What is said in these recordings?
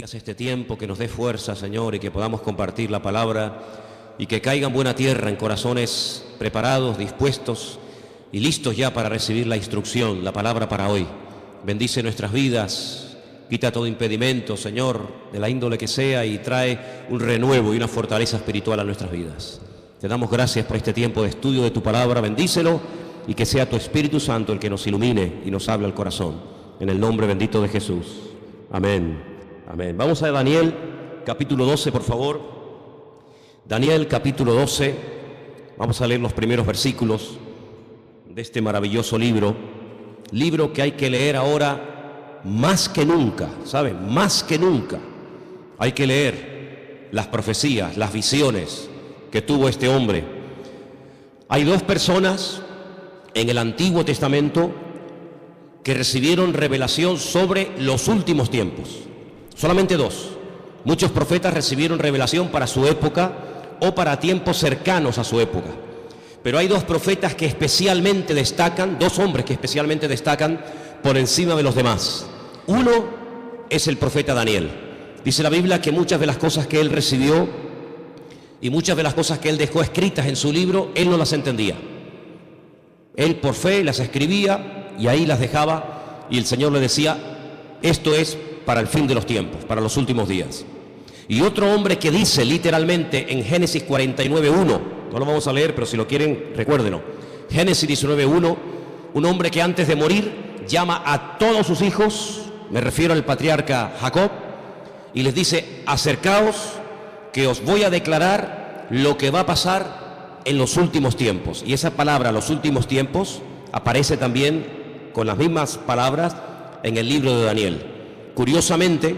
Este tiempo, que nos dé fuerza, Señor, y que podamos compartir la palabra y que caiga en buena tierra, en corazones preparados, dispuestos y listos ya para recibir la instrucción, la palabra para hoy. Bendice nuestras vidas, quita todo impedimento, Señor, de la índole que sea, y trae un renuevo y una fortaleza espiritual a nuestras vidas. Te damos gracias por este tiempo de estudio de tu palabra. Bendícelo y que sea tu Espíritu Santo el que nos ilumine y nos hable al corazón. En el nombre bendito de Jesús. Amén. Amén. Vamos a Daniel, capítulo 12, por favor. Daniel, capítulo 12. Vamos a leer los primeros versículos de este maravilloso libro. Libro que hay que leer ahora más que nunca, ¿saben? Más que nunca. Hay que leer las profecías, las visiones que tuvo este hombre. Hay dos personas en el Antiguo Testamento que recibieron revelación sobre los últimos tiempos. Solamente dos. Muchos profetas recibieron revelación para su época o para tiempos cercanos a su época. Pero hay dos profetas que especialmente destacan, dos hombres que especialmente destacan por encima de los demás. Uno es el profeta Daniel. Dice la Biblia que muchas de las cosas que él recibió y muchas de las cosas que él dejó escritas en su libro, él no las entendía. Él por fe las escribía y ahí las dejaba, y el Señor le decía: esto es para el fin de los tiempos, para los últimos días. Y otro hombre que dice literalmente en Génesis 49:1, no lo vamos a leer, pero si lo quieren, recuérdenlo. Génesis 19:1, un hombre que antes de morir llama a todos sus hijos, me refiero al patriarca Jacob, y les dice: acercaos, que os voy a declarar lo que va a pasar en los últimos tiempos. Y esa palabra, los últimos tiempos, aparece también con las mismas palabras en el libro de Daniel. Curiosamente,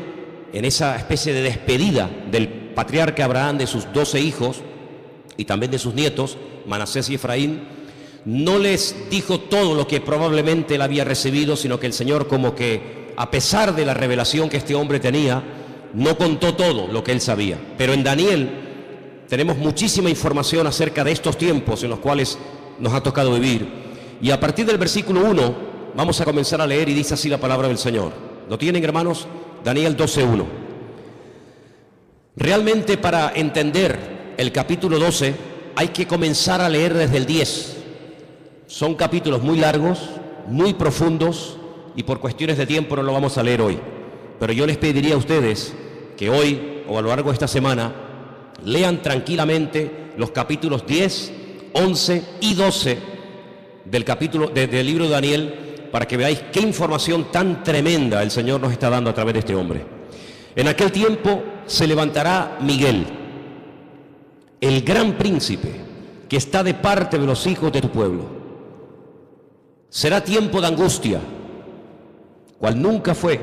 en esa especie de despedida del patriarca Abraham de sus 12 hijos y también de sus nietos, Manasés y Efraín, no les dijo todo lo que probablemente él había recibido, sino que el Señor, como que a pesar de la revelación que este hombre tenía, no contó todo lo que él sabía. Pero en Daniel tenemos muchísima información acerca de estos tiempos en los cuales nos ha tocado vivir. Y a partir del versículo 1 vamos a comenzar a leer, y dice así la palabra del Señor. ¿Lo tienen, hermanos? Daniel 12:1. Realmente, para entender el capítulo 12 hay que comenzar a leer desde el 10. Son capítulos muy largos, muy profundos, y por cuestiones de tiempo no lo vamos a leer hoy. Pero yo les pediría a ustedes que hoy o a lo largo de esta semana lean tranquilamente los capítulos 10, 11 y 12 del libro de Daniel, para que veáis qué información tan tremenda el Señor nos está dando a través de este hombre. En aquel tiempo se levantará Miguel, el gran príncipe, que está de parte de los hijos de tu pueblo. Será tiempo de angustia, cual nunca fue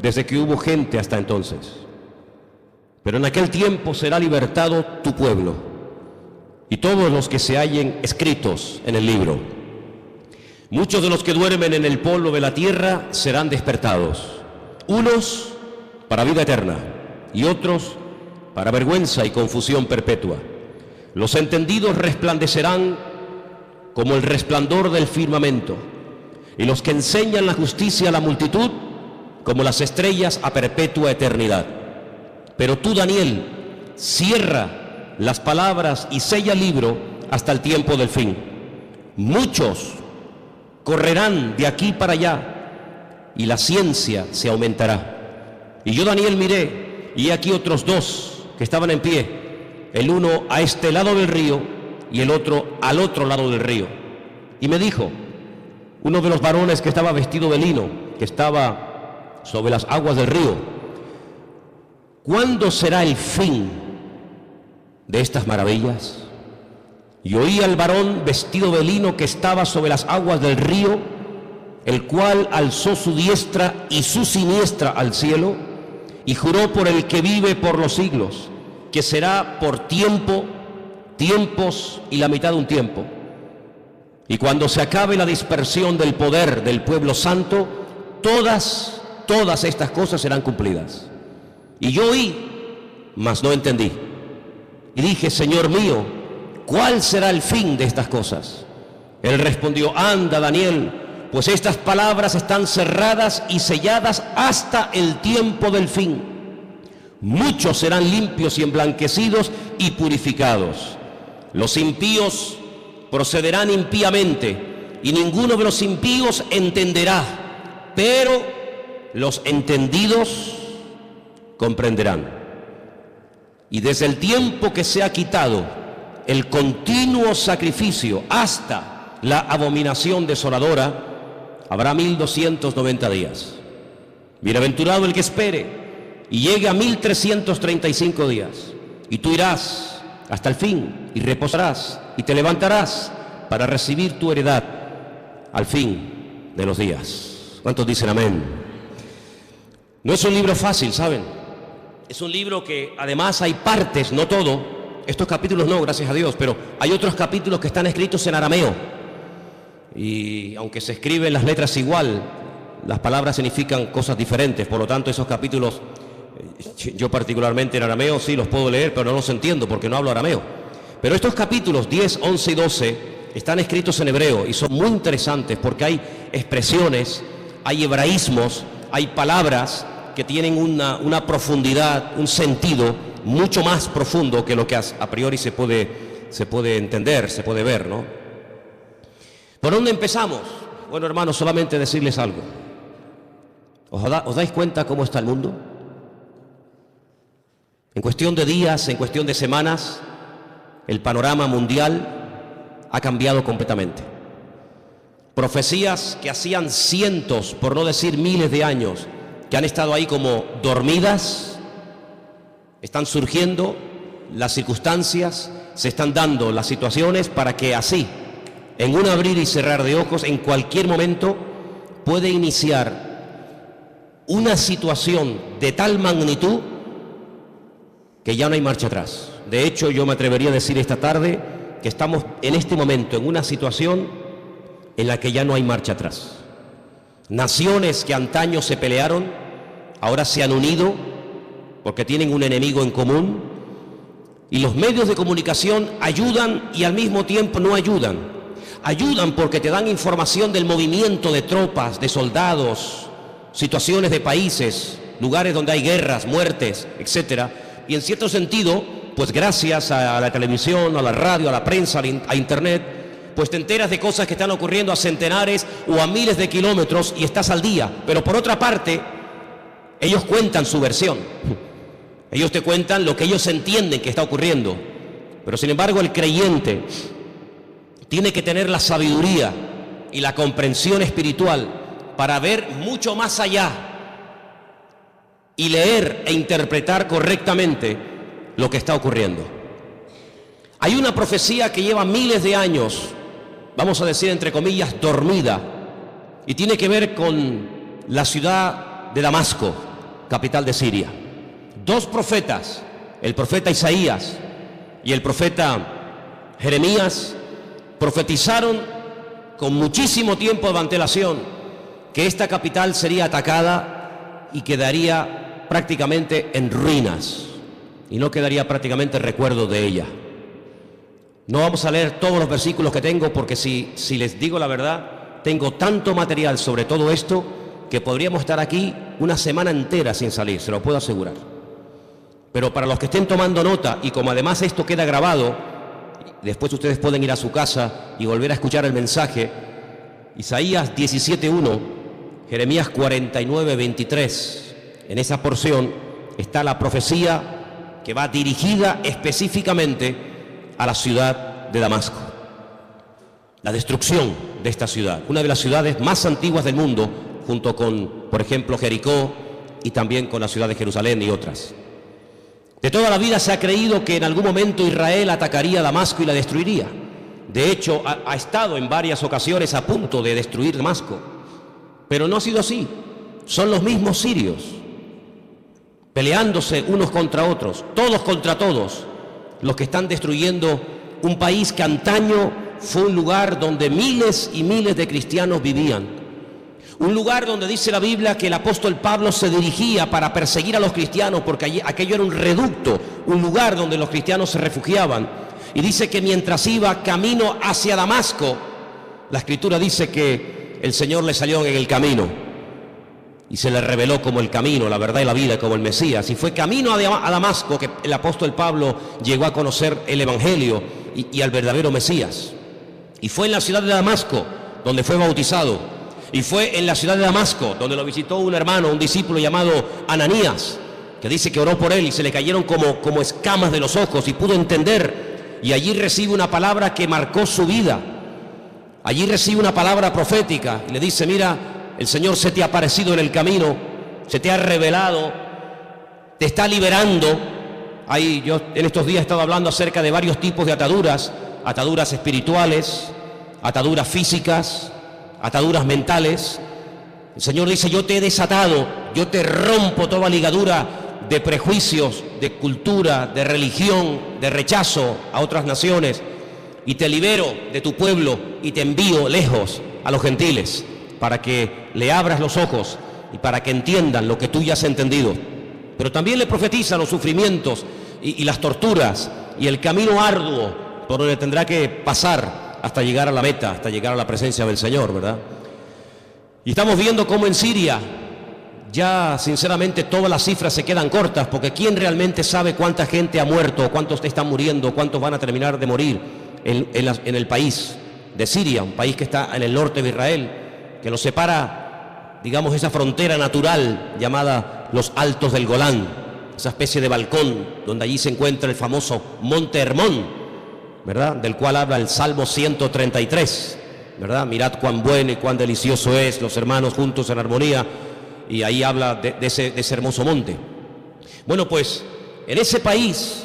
desde que hubo gente hasta entonces. Pero en aquel tiempo será libertado tu pueblo y todos los que se hallen escritos en el libro. Muchos de los que duermen en el polvo de la tierra serán despertados, unos para vida eterna y otros para vergüenza y confusión perpetua. Los entendidos resplandecerán como el resplandor del firmamento, y los que enseñan la justicia a la multitud como las estrellas a perpetua eternidad. Pero tú, Daniel, cierra las palabras y sella el libro hasta el tiempo del fin. Muchos correrán de aquí para allá, y la ciencia se aumentará. Y yo, Daniel, miré, y aquí otros dos que estaban en pie, el uno a este lado del río y el otro al otro lado del río. Y me dijo uno de los varones que estaba vestido de lino, que estaba sobre las aguas del río: ¿cuándo será el fin de estas maravillas? Y oí al varón vestido de lino que estaba sobre las aguas del río, el cual alzó su diestra y su siniestra al cielo, y juró por el que vive por los siglos, que será por tiempo, tiempos y la mitad de un tiempo. Y cuando se acabe la dispersión del poder del pueblo santo, todas estas cosas serán cumplidas. Y yo oí, mas no entendí. Y dije: Señor mío, ¿cuál será el fin de estas cosas? Él respondió: anda, Daniel, pues estas palabras están cerradas y selladas hasta el tiempo del fin. Muchos serán limpios y emblanquecidos y purificados. Los impíos procederán impíamente, y ninguno de los impíos entenderá, pero los entendidos comprenderán. Y desde el tiempo que se ha quitado el continuo sacrificio hasta la abominación desoladora, habrá 1290 días. Bienaventurado el que espere y llegue a 1335 días. Y tú irás hasta el fin y reposarás y te levantarás para recibir tu heredad al fin de los días. ¿Cuántos dicen amén? No es un libro fácil, ¿saben? Es un libro que además hay partes, no todo, estos capítulos no, gracias a Dios, pero hay otros capítulos que están escritos en arameo. Y aunque se escriben las letras igual, las palabras significan cosas diferentes. Por lo tanto, esos capítulos, yo particularmente en arameo sí los puedo leer, pero no los entiendo porque no hablo arameo. Pero estos capítulos 10, 11 y 12 están escritos en hebreo y son muy interesantes porque hay expresiones, hay hebraísmos, hay palabras que tienen una profundidad, un sentido mucho más profundo que lo que a priori se puede entender, se puede ver, ¿no? ¿Por dónde empezamos? Bueno, hermanos, solamente decirles algo. ¿Os dais cuenta cómo está el mundo? En cuestión de días, en cuestión de semanas, el panorama mundial ha cambiado completamente. Profecías que hacían cientos, por no decir miles de años, que han estado ahí como dormidas, están surgiendo las circunstancias, se están dando las situaciones para que así, en un abrir y cerrar de ojos, en cualquier momento, puede iniciar una situación de tal magnitud que ya no hay marcha atrás. De hecho, yo me atrevería a decir esta tarde que estamos en este momento en una situación en la que ya no hay marcha atrás. Naciones que antaño se pelearon, ahora se han unido porque tienen un enemigo en común, y los medios de comunicación ayudan y al mismo tiempo no ayudan. Ayudan porque te dan información del movimiento de tropas, de soldados, situaciones de países, lugares donde hay guerras, muertes, etcétera. Y en cierto sentido, pues gracias a la televisión, a la radio, a la prensa, a internet, pues te enteras de cosas que están ocurriendo a centenares o a miles de kilómetros y estás al día. Pero por otra parte, ellos cuentan su versión. Ellos te cuentan lo que ellos entienden que está ocurriendo. Pero sin embargo, el creyente tiene que tener la sabiduría y la comprensión espiritual para ver mucho más allá y leer e interpretar correctamente lo que está ocurriendo. Hay una profecía que lleva miles de años, vamos a decir entre comillas, dormida, y tiene que ver con la ciudad de Damasco, capital de Siria. Dos profetas, el profeta Isaías y el profeta Jeremías, profetizaron con muchísimo tiempo de antelación que esta capital sería atacada y quedaría prácticamente en ruinas, y no quedaría prácticamente recuerdo de ella. No vamos a leer todos los versículos que tengo, porque si les digo la verdad, tengo tanto material sobre todo esto que podríamos estar aquí una semana entera sin salir, se lo puedo asegurar. Pero para los que estén tomando nota, y como además esto queda grabado, después ustedes pueden ir a su casa y volver a escuchar el mensaje. Isaías 17:1, Jeremías 49:23, en esa porción está la profecía que va dirigida específicamente a la ciudad de Damasco. La destrucción de esta ciudad, una de las ciudades más antiguas del mundo, junto con, por ejemplo, Jericó, y también con la ciudad de Jerusalén y otras. De toda la vida se ha creído que en algún momento Israel atacaría Damasco y la destruiría. De hecho, ha estado en varias ocasiones a punto de destruir Damasco. Pero no ha sido así. Son los mismos sirios, peleándose unos contra otros, todos contra todos, los que están destruyendo un país que antaño fue un lugar donde miles y miles de cristianos vivían. Un lugar donde dice la Biblia que el apóstol Pablo se dirigía para perseguir a los cristianos, porque aquello era un reducto, un lugar donde los cristianos se refugiaban. Y dice que mientras iba camino hacia Damasco, la Escritura dice que el Señor le salió en el camino y se le reveló como el camino, la verdad y la vida, como el Mesías. Y fue camino a Damasco que el apóstol Pablo llegó a conocer el Evangelio y al verdadero Mesías. Y fue en la ciudad de Damasco donde fue bautizado. Y fue en la ciudad de Damasco donde lo visitó un hermano, un discípulo llamado Ananías, que dice que oró por él y se le cayeron como escamas de los ojos y pudo entender. Y allí recibe una palabra que marcó su vida. Allí recibe una palabra profética y le dice: mira, el Señor se te ha aparecido en el camino, se te ha revelado, te está liberando. Ahí yo en estos días he estado hablando acerca de varios tipos de ataduras: ataduras espirituales, ataduras físicas, ataduras mentales. El Señor dice: yo te he desatado, yo te rompo toda ligadura de prejuicios, de cultura, de religión, de rechazo a otras naciones, y te libero de tu pueblo y te envío lejos a los gentiles, para que le abras los ojos y para que entiendan lo que tú ya has entendido. Pero también le profetiza los sufrimientos y las torturas y el camino arduo por donde tendrá que pasar hasta llegar a la meta, hasta llegar a la presencia del Señor, ¿verdad? Y estamos viendo cómo en Siria ya sinceramente todas las cifras se quedan cortas, porque ¿quién realmente sabe cuánta gente ha muerto, cuántos están muriendo, cuántos van a terminar de morir en el país de Siria, un país que está en el norte de Israel, que lo separa, digamos, esa frontera natural llamada los Altos del Golán, esa especie de balcón donde allí se encuentra el famoso Monte Hermón, ¿verdad?, del cual habla el Salmo 133, ¿verdad? Mirad cuán bueno y cuán delicioso es los hermanos juntos en armonía, y ahí habla de ese hermoso monte. Bueno, pues en ese país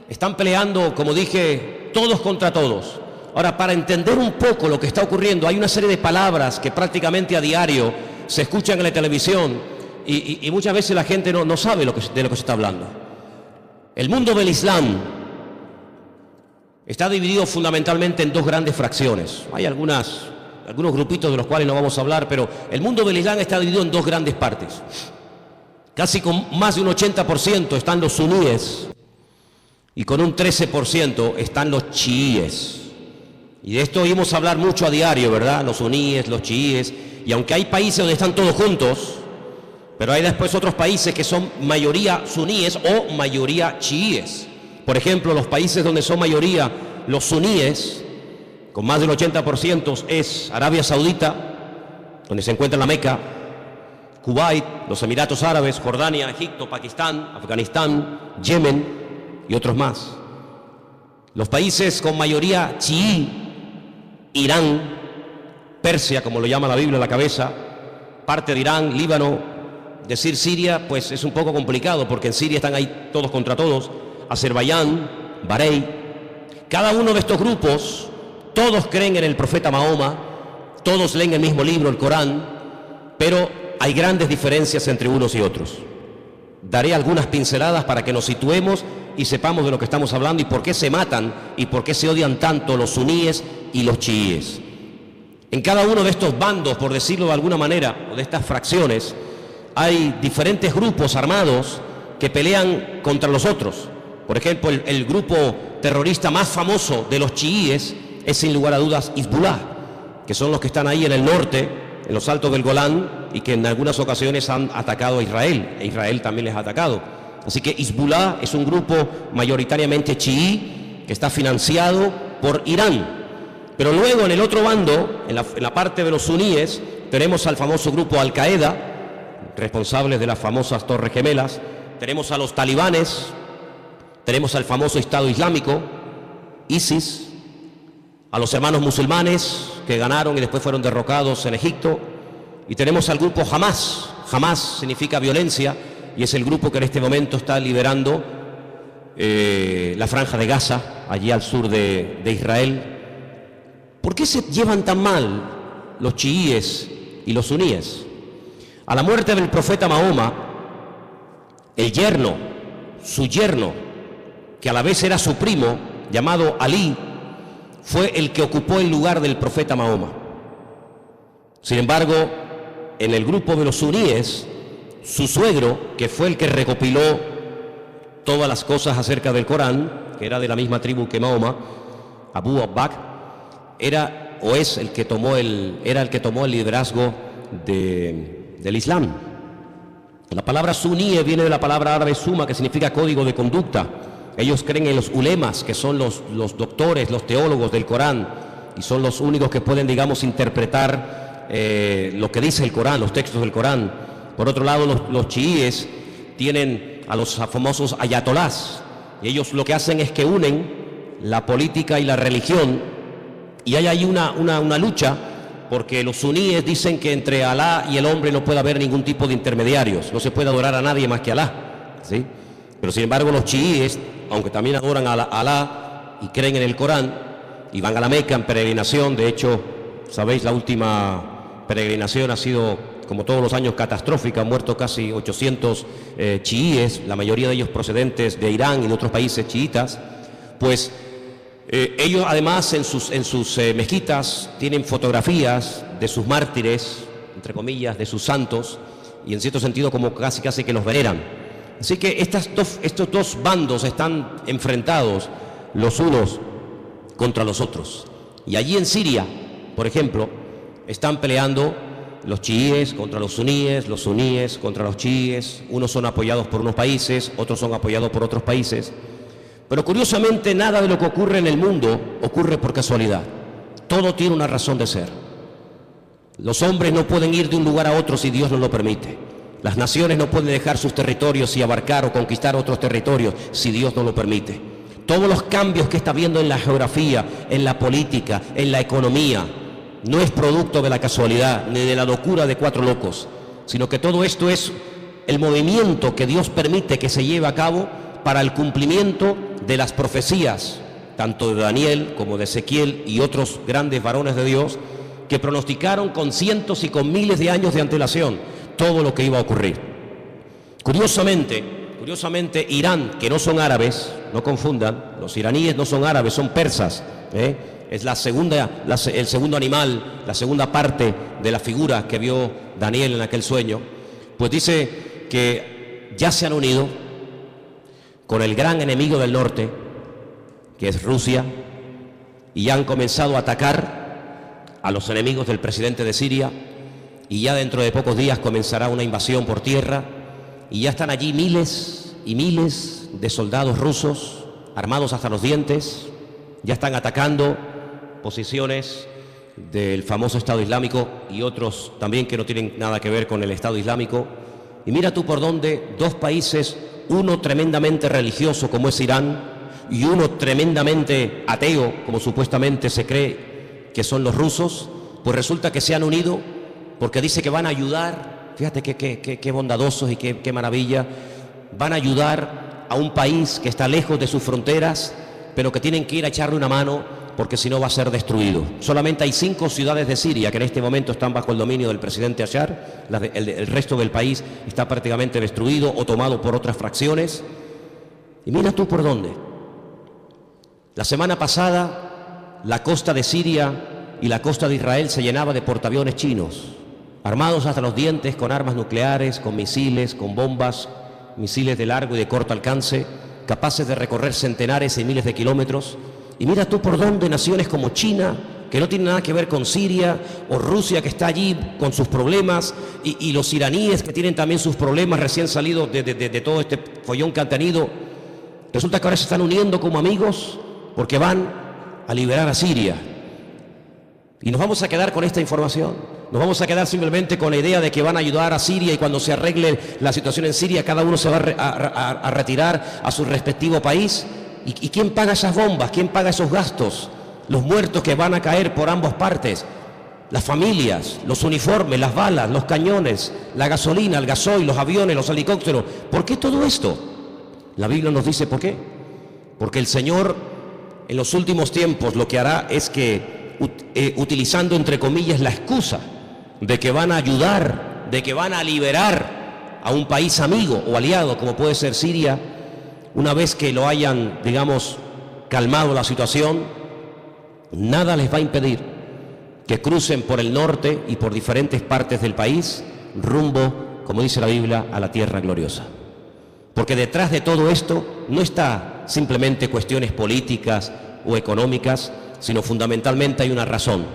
están peleando, como dije, todos contra todos. Ahora, para entender un poco lo que está ocurriendo, hay una serie de palabras que prácticamente a diario se escuchan en la televisión y muchas veces la gente no sabe de lo que se está hablando. El mundo del Islam está dividido fundamentalmente en dos grandes fracciones. Hay algunos grupitos de los cuales no vamos a hablar, pero el mundo del Islam está dividido en dos grandes partes. Casi con más de un 80% están los suníes y con un 13% están los chiíes. Y de esto oímos hablar mucho a diario, ¿verdad? Los suníes, los chiíes. Y aunque hay países donde están todos juntos, pero hay después otros países que son mayoría suníes o mayoría chiíes. Por ejemplo, los países donde son mayoría los suníes, con más del 80%, es Arabia Saudita, donde se encuentra la Meca, Kuwait, los Emiratos Árabes, Jordania, Egipto, Pakistán, Afganistán, Yemen y otros más. Los países con mayoría chií: Irán, Persia, como lo llama la Biblia a la cabeza, parte de Irán, Líbano. Decir Siria, pues es un poco complicado, porque en Siria están ahí todos contra todos. Azerbaiyán, Bahrein. Cada uno de estos grupos, todos creen en el profeta Mahoma, todos leen el mismo libro, el Corán, pero hay grandes diferencias entre unos y otros. Daré algunas pinceladas para que nos situemos y sepamos de lo que estamos hablando y por qué se matan y por qué se odian tanto los suníes y los chiíes. En cada uno de estos bandos, por decirlo de alguna manera, o de estas fracciones, hay diferentes grupos armados que pelean contra los otros. Por ejemplo, el grupo terrorista más famoso de los chiíes es sin lugar a dudas Hezbollah, que son los que están ahí en el norte, en los Altos del Golán, y que en algunas ocasiones han atacado a Israel, e Israel también les ha atacado. Así que Hezbollah es un grupo mayoritariamente chií que está financiado por Irán. Pero luego en el otro bando, en la parte de los suníes, tenemos al famoso grupo Al-Qaeda, responsables de las famosas Torres Gemelas. Tenemos a los talibanes, tenemos al famoso Estado Islámico, ISIS, a los hermanos musulmanes que ganaron y después fueron derrocados en Egipto, y tenemos al grupo Hamas. Hamas significa violencia y es el grupo que en este momento está liberando la franja de Gaza, allí al sur de Israel. ¿Por qué se llevan tan mal los chiíes y los suníes? A la muerte del profeta Mahoma, su yerno, que a la vez era su primo, llamado Alí, fue el que ocupó el lugar del profeta Mahoma. Sin embargo, en el grupo de los suníes, su suegro, que fue el que recopiló todas las cosas acerca del Corán, que era de la misma tribu que Mahoma, Abu Bakr, era el que tomó el liderazgo del Islam. La palabra suníe viene de la palabra árabe suma, que significa código de conducta. Ellos creen en los ulemas, que son los doctores, los teólogos del Corán, y son los únicos que pueden, digamos, interpretar lo que dice el Corán, los textos del Corán. Por otro lado, los chiíes tienen a los famosos ayatolás, y ellos lo que hacen es que unen la política y la religión, y hay ahí una lucha, porque los suníes dicen que entre Alá y el hombre no puede haber ningún tipo de intermediarios, no se puede adorar a nadie más que a Alá, ¿sí? Pero sin embargo los chiíes, aunque también adoran a Alá y creen en el Corán, y van a la Meca en peregrinación. De hecho, sabéis, la última peregrinación ha sido, como todos los años, catastrófica. Han muerto casi 800 chiíes, la mayoría de ellos procedentes de Irán y de otros países chiitas. Pues ellos además en sus mezquitas tienen fotografías de sus mártires, entre comillas, de sus santos, y en cierto sentido como casi que los veneran. Así que estos dos bandos están enfrentados los unos contra los otros. Y allí en Siria, por ejemplo, están peleando los chiíes contra los suníes contra los chiíes. Unos son apoyados por unos países, otros son apoyados por otros países. Pero curiosamente nada de lo que ocurre en el mundo ocurre por casualidad. Todo tiene una razón de ser. Los hombres no pueden ir de un lugar a otro si Dios no lo permite. Las naciones no pueden dejar sus territorios y abarcar o conquistar otros territorios si Dios no lo permite. Todos los cambios que está habiendo en la geografía, en la política, en la economía, no es producto de la casualidad ni de la locura de cuatro locos, sino que todo esto es el movimiento que Dios permite que se lleve a cabo para el cumplimiento de las profecías, tanto de Daniel como de Ezequiel y otros grandes varones de Dios, que pronosticaron con cientos y con miles de años de antelación todo lo que iba a ocurrir. Curiosamente, Irán, que no son árabes, no confundan, los iraníes no son árabes, son persas, es el segundo animal, la segunda parte de la figura que vio Daniel en aquel sueño. Pues dice que ya se han unido con el gran enemigo del norte, que es Rusia, y ya han comenzado a atacar a los enemigos del presidente de Siria, y ya dentro de pocos días comenzará una invasión por tierra, y ya están allí miles y miles de soldados rusos armados hasta los dientes, ya están atacando posiciones del famoso Estado Islámico y otros también que no tienen nada que ver con el Estado Islámico. Y mira tú por dónde dos países, uno tremendamente religioso como es Irán y uno tremendamente ateo como supuestamente se cree que son los rusos, pues resulta que se han unido porque dice que van a ayudar. Fíjate qué bondadosos y qué maravilla. Van a ayudar a un país que está lejos de sus fronteras, pero que tienen que ir a echarle una mano porque si no va a ser destruido. Solamente hay 5 ciudades de Siria que en este momento están bajo el dominio del presidente Bashar. El resto del país está prácticamente destruido o tomado por otras fracciones. Y mira tú por dónde. La semana pasada la costa de Siria y la costa de Israel se llenaba de portaaviones chinos, armados hasta los dientes con armas nucleares, con misiles, con bombas, misiles de largo y de corto alcance, capaces de recorrer centenares y miles de kilómetros. Y mira tú por dónde naciones como China, que no tiene nada que ver con Siria, o Rusia, que está allí con sus problemas, y los iraníes, que tienen también sus problemas recién salidos de todo este follón que han tenido, resulta que ahora se están uniendo como amigos porque van a liberar a Siria. Y nos vamos a quedar con esta información. Nos vamos a quedar simplemente con la idea de que van a ayudar a Siria y cuando se arregle la situación en Siria, cada uno se va a retirar a su respectivo país. ¿Y quién paga esas bombas? ¿Quién paga esos gastos? Los muertos que van a caer por ambas partes, las familias, los uniformes, las balas, los cañones, la gasolina, el gasoil, los aviones, los helicópteros. ¿Por qué todo esto? La Biblia nos dice por qué. Porque el Señor en los últimos tiempos lo que hará es que, utilizando entre comillas la excusa de que van a ayudar, de que van a liberar a un país amigo o aliado como puede ser Siria, una vez que lo hayan, digamos, calmado la situación, nada les va a impedir que crucen por el norte y por diferentes partes del país rumbo, como dice la Biblia, a la tierra gloriosa. Porque detrás de todo esto no está simplemente cuestiones políticas o económicas, sino fundamentalmente hay una razón: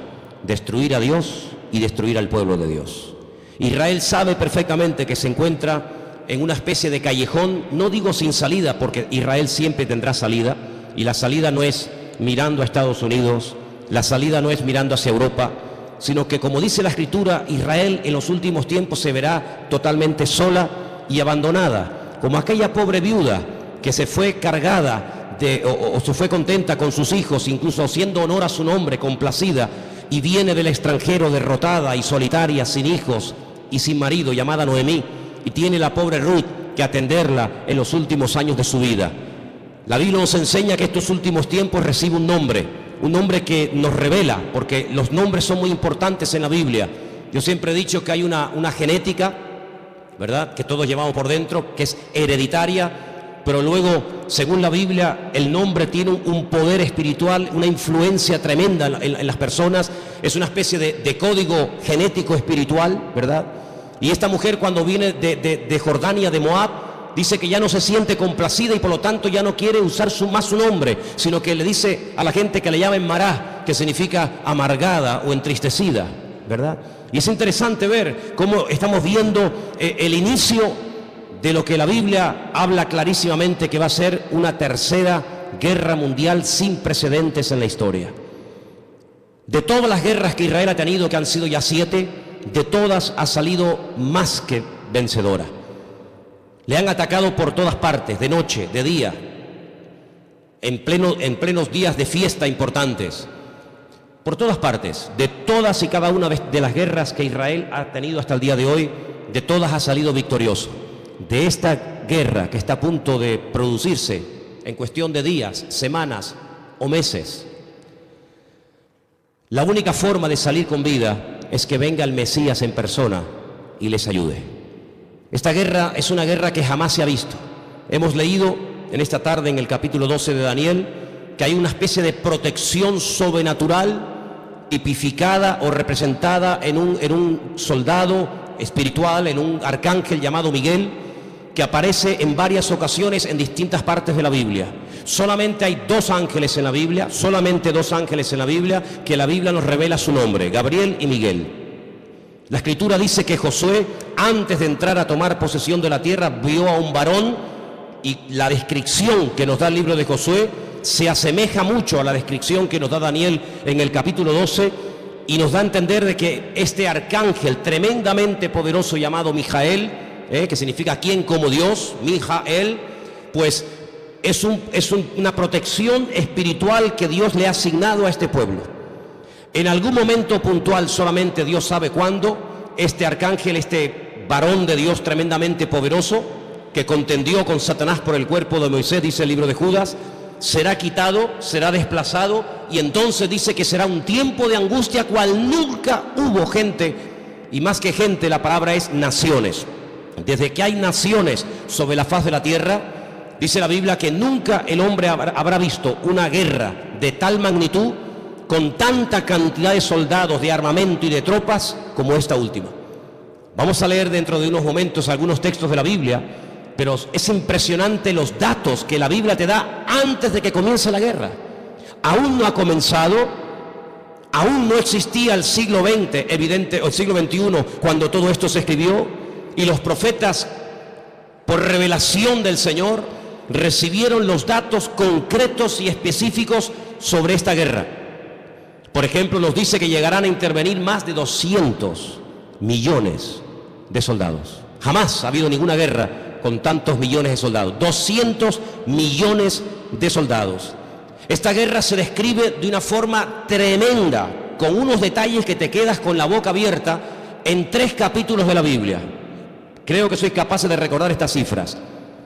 destruir a Dios y destruir al pueblo de Dios. Israel sabe perfectamente que se encuentra en una especie de callejón, no digo sin salida, porque Israel siempre tendrá salida, y la salida no es mirando a Estados Unidos, la salida no es mirando hacia Europa, sino que, como dice la Escritura, Israel en los últimos tiempos se verá totalmente sola y abandonada, como aquella pobre viuda que se fue cargada o se fue contenta con sus hijos, incluso haciendo honor a su nombre, complacida, y viene del extranjero derrotada y solitaria, sin hijos y sin marido, llamada Noemí, y tiene la pobre Ruth que atenderla en los últimos años de su vida. La Biblia nos enseña que estos últimos tiempos recibe un nombre que nos revela, porque los nombres son muy importantes en la Biblia. Yo siempre he dicho que hay una genética, ¿verdad?, que todos llevamos por dentro, que es hereditaria, pero luego, según la Biblia, el nombre tiene un poder espiritual, una influencia tremenda en las personas. Es una especie de código genético espiritual, ¿verdad? Y esta mujer, cuando viene de Jordania, de Moab, dice que ya no se siente complacida y por lo tanto ya no quiere usar más su nombre, sino que le dice a la gente que le llamen Mará, que significa amargada o entristecida, ¿verdad? Y es interesante ver cómo estamos viendo el inicio de lo que la Biblia habla clarísimamente, que va a ser una tercera guerra mundial sin precedentes en la historia. De todas las guerras que Israel ha tenido, que han sido ya 7, de todas ha salido más que vencedora. Le han atacado por todas partes, de noche, de día, en plenos días de fiesta importantes, por todas partes. De todas y cada una de las guerras que Israel ha tenido hasta el día de hoy, de todas ha salido victorioso. De esta guerra que está a punto de producirse en cuestión de días, semanas o meses, la única forma de salir con vida es que venga el Mesías en persona y les ayude. Esta guerra es una guerra que jamás se ha visto. Hemos leído en esta tarde en el capítulo 12 de Daniel que hay una especie de protección sobrenatural tipificada o representada en un soldado espiritual, en un arcángel llamado Miguel, que aparece en varias ocasiones en distintas partes de la Biblia. Solamente hay 2 ángeles en la Biblia, solamente 2 ángeles en la Biblia, que la Biblia nos revela su nombre, Gabriel y Miguel. La Escritura dice que Josué, antes de entrar a tomar posesión de la tierra, vio a un varón, y la descripción que nos da el libro de Josué se asemeja mucho a la descripción que nos da Daniel en el capítulo 12, y nos da a entender de que este arcángel tremendamente poderoso llamado Mijael, que significa quien como Dios, Mijael, pues es una protección espiritual que Dios le ha asignado a este pueblo. En algún momento puntual, solamente Dios sabe cuándo, este arcángel, este varón de Dios tremendamente poderoso, que contendió con Satanás por el cuerpo de Moisés, dice el libro de Judas, será quitado, será desplazado, y entonces dice que será un tiempo de angustia cual nunca hubo gente, y más que gente, la palabra es naciones. Desde que hay naciones sobre la faz de la tierra, dice la Biblia que nunca el hombre habrá visto una guerra de tal magnitud, con tanta cantidad de soldados, de armamento y de tropas como esta última. Vamos a leer dentro de unos momentos algunos textos de la Biblia, pero es impresionante los datos que la Biblia te da antes de que comience la guerra. Aún no ha comenzado, aún no existía el siglo XX, o el siglo XXI, cuando todo esto se escribió, y los profetas, por revelación del Señor, recibieron los datos concretos y específicos sobre esta guerra. Por ejemplo, nos dice que llegarán a intervenir más de 200 millones de soldados. Jamás ha habido ninguna guerra con tantos millones de soldados. 200 millones de soldados. Esta guerra se describe de una forma tremenda, con unos detalles que te quedas con la boca abierta, en 3 capítulos de la Biblia. Creo que sois capaces de recordar estas cifras: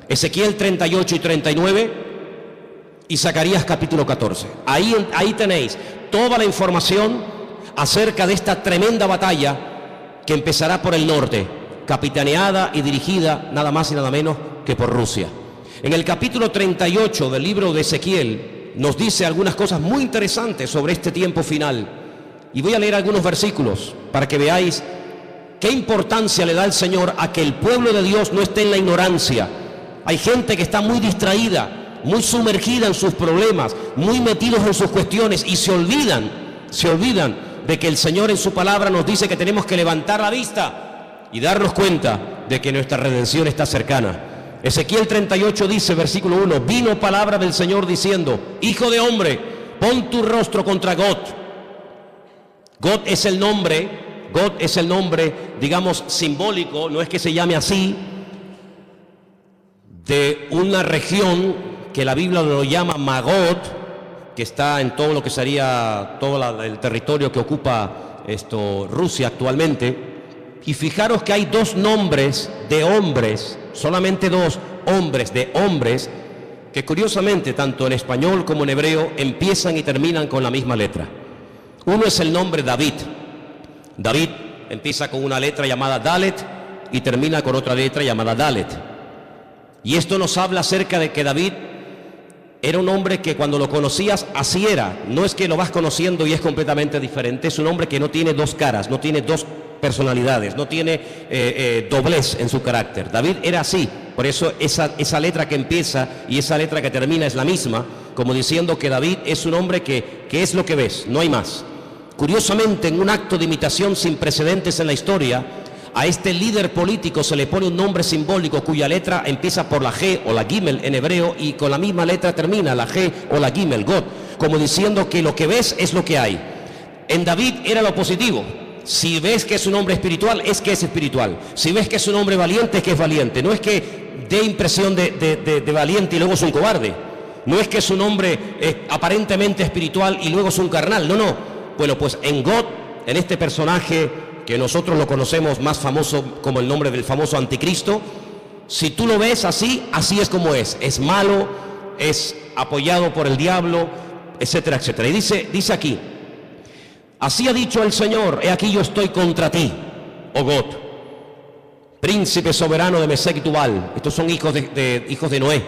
Ezequiel 38 y 39 y Zacarías capítulo 14. Ahí tenéis toda la información acerca de esta tremenda batalla que empezará por el norte, capitaneada y dirigida nada más y nada menos que por Rusia. En el capítulo 38 del libro de Ezequiel nos dice algunas cosas muy interesantes sobre este tiempo final, y voy a leer algunos versículos para que veáis qué importancia le da el Señor a que el pueblo de Dios no esté en la ignorancia. Hay gente que está muy distraída, muy sumergida en sus problemas, muy metidos en sus cuestiones, y se olvidan de que el Señor en su palabra nos dice que tenemos que levantar la vista y darnos cuenta de que nuestra redención está cercana. Ezequiel 38 dice, versículo 1, vino palabra del Señor diciendo, hijo de hombre, pon tu rostro contra Gog. Gog es el nombre, digamos, simbólico, no es que se llame así, de una región que la Biblia lo llama Magog, que está en todo lo que sería todo el territorio que ocupa Rusia actualmente. Y fijaros que hay dos nombres de hombres, solamente dos hombres de hombres, que curiosamente tanto en español como en hebreo empiezan y terminan con la misma letra. Uno es el nombre David. David empieza con una letra llamada Dalet y termina con otra letra llamada Dalet. Y esto nos habla acerca de que David era un hombre que cuando lo conocías así era. No es que lo vas conociendo y es completamente diferente. Es un hombre que no tiene dos caras, no tiene dos personalidades, no tiene doblez en su carácter. David era así. Por eso esa letra que empieza y esa letra que termina es la misma, como diciendo que David es un hombre que es lo que ves, no hay más. Curiosamente, en un acto de imitación sin precedentes en la historia, a este líder político se le pone un nombre simbólico cuya letra empieza por la G o la Gimel en hebreo y con la misma letra termina la G o la Gimel, God, como diciendo que lo que ves es lo que hay. En David era lo positivo. Si ves que es un hombre espiritual, es que es espiritual. Si ves que es un hombre valiente, es que es valiente. No es que dé impresión de valiente y luego es un cobarde. No es que es un hombre aparentemente espiritual y luego es un carnal. No, no. Bueno, pues en God, en este personaje que nosotros lo conocemos más famoso como el nombre del famoso anticristo, si tú lo ves así, así es como es malo, es apoyado por el diablo, etcétera, etcétera. Y dice aquí, así ha dicho el Señor, he aquí yo estoy contra ti, oh God, príncipe soberano de Mesec y Tubal. Estos son hijos de Noé.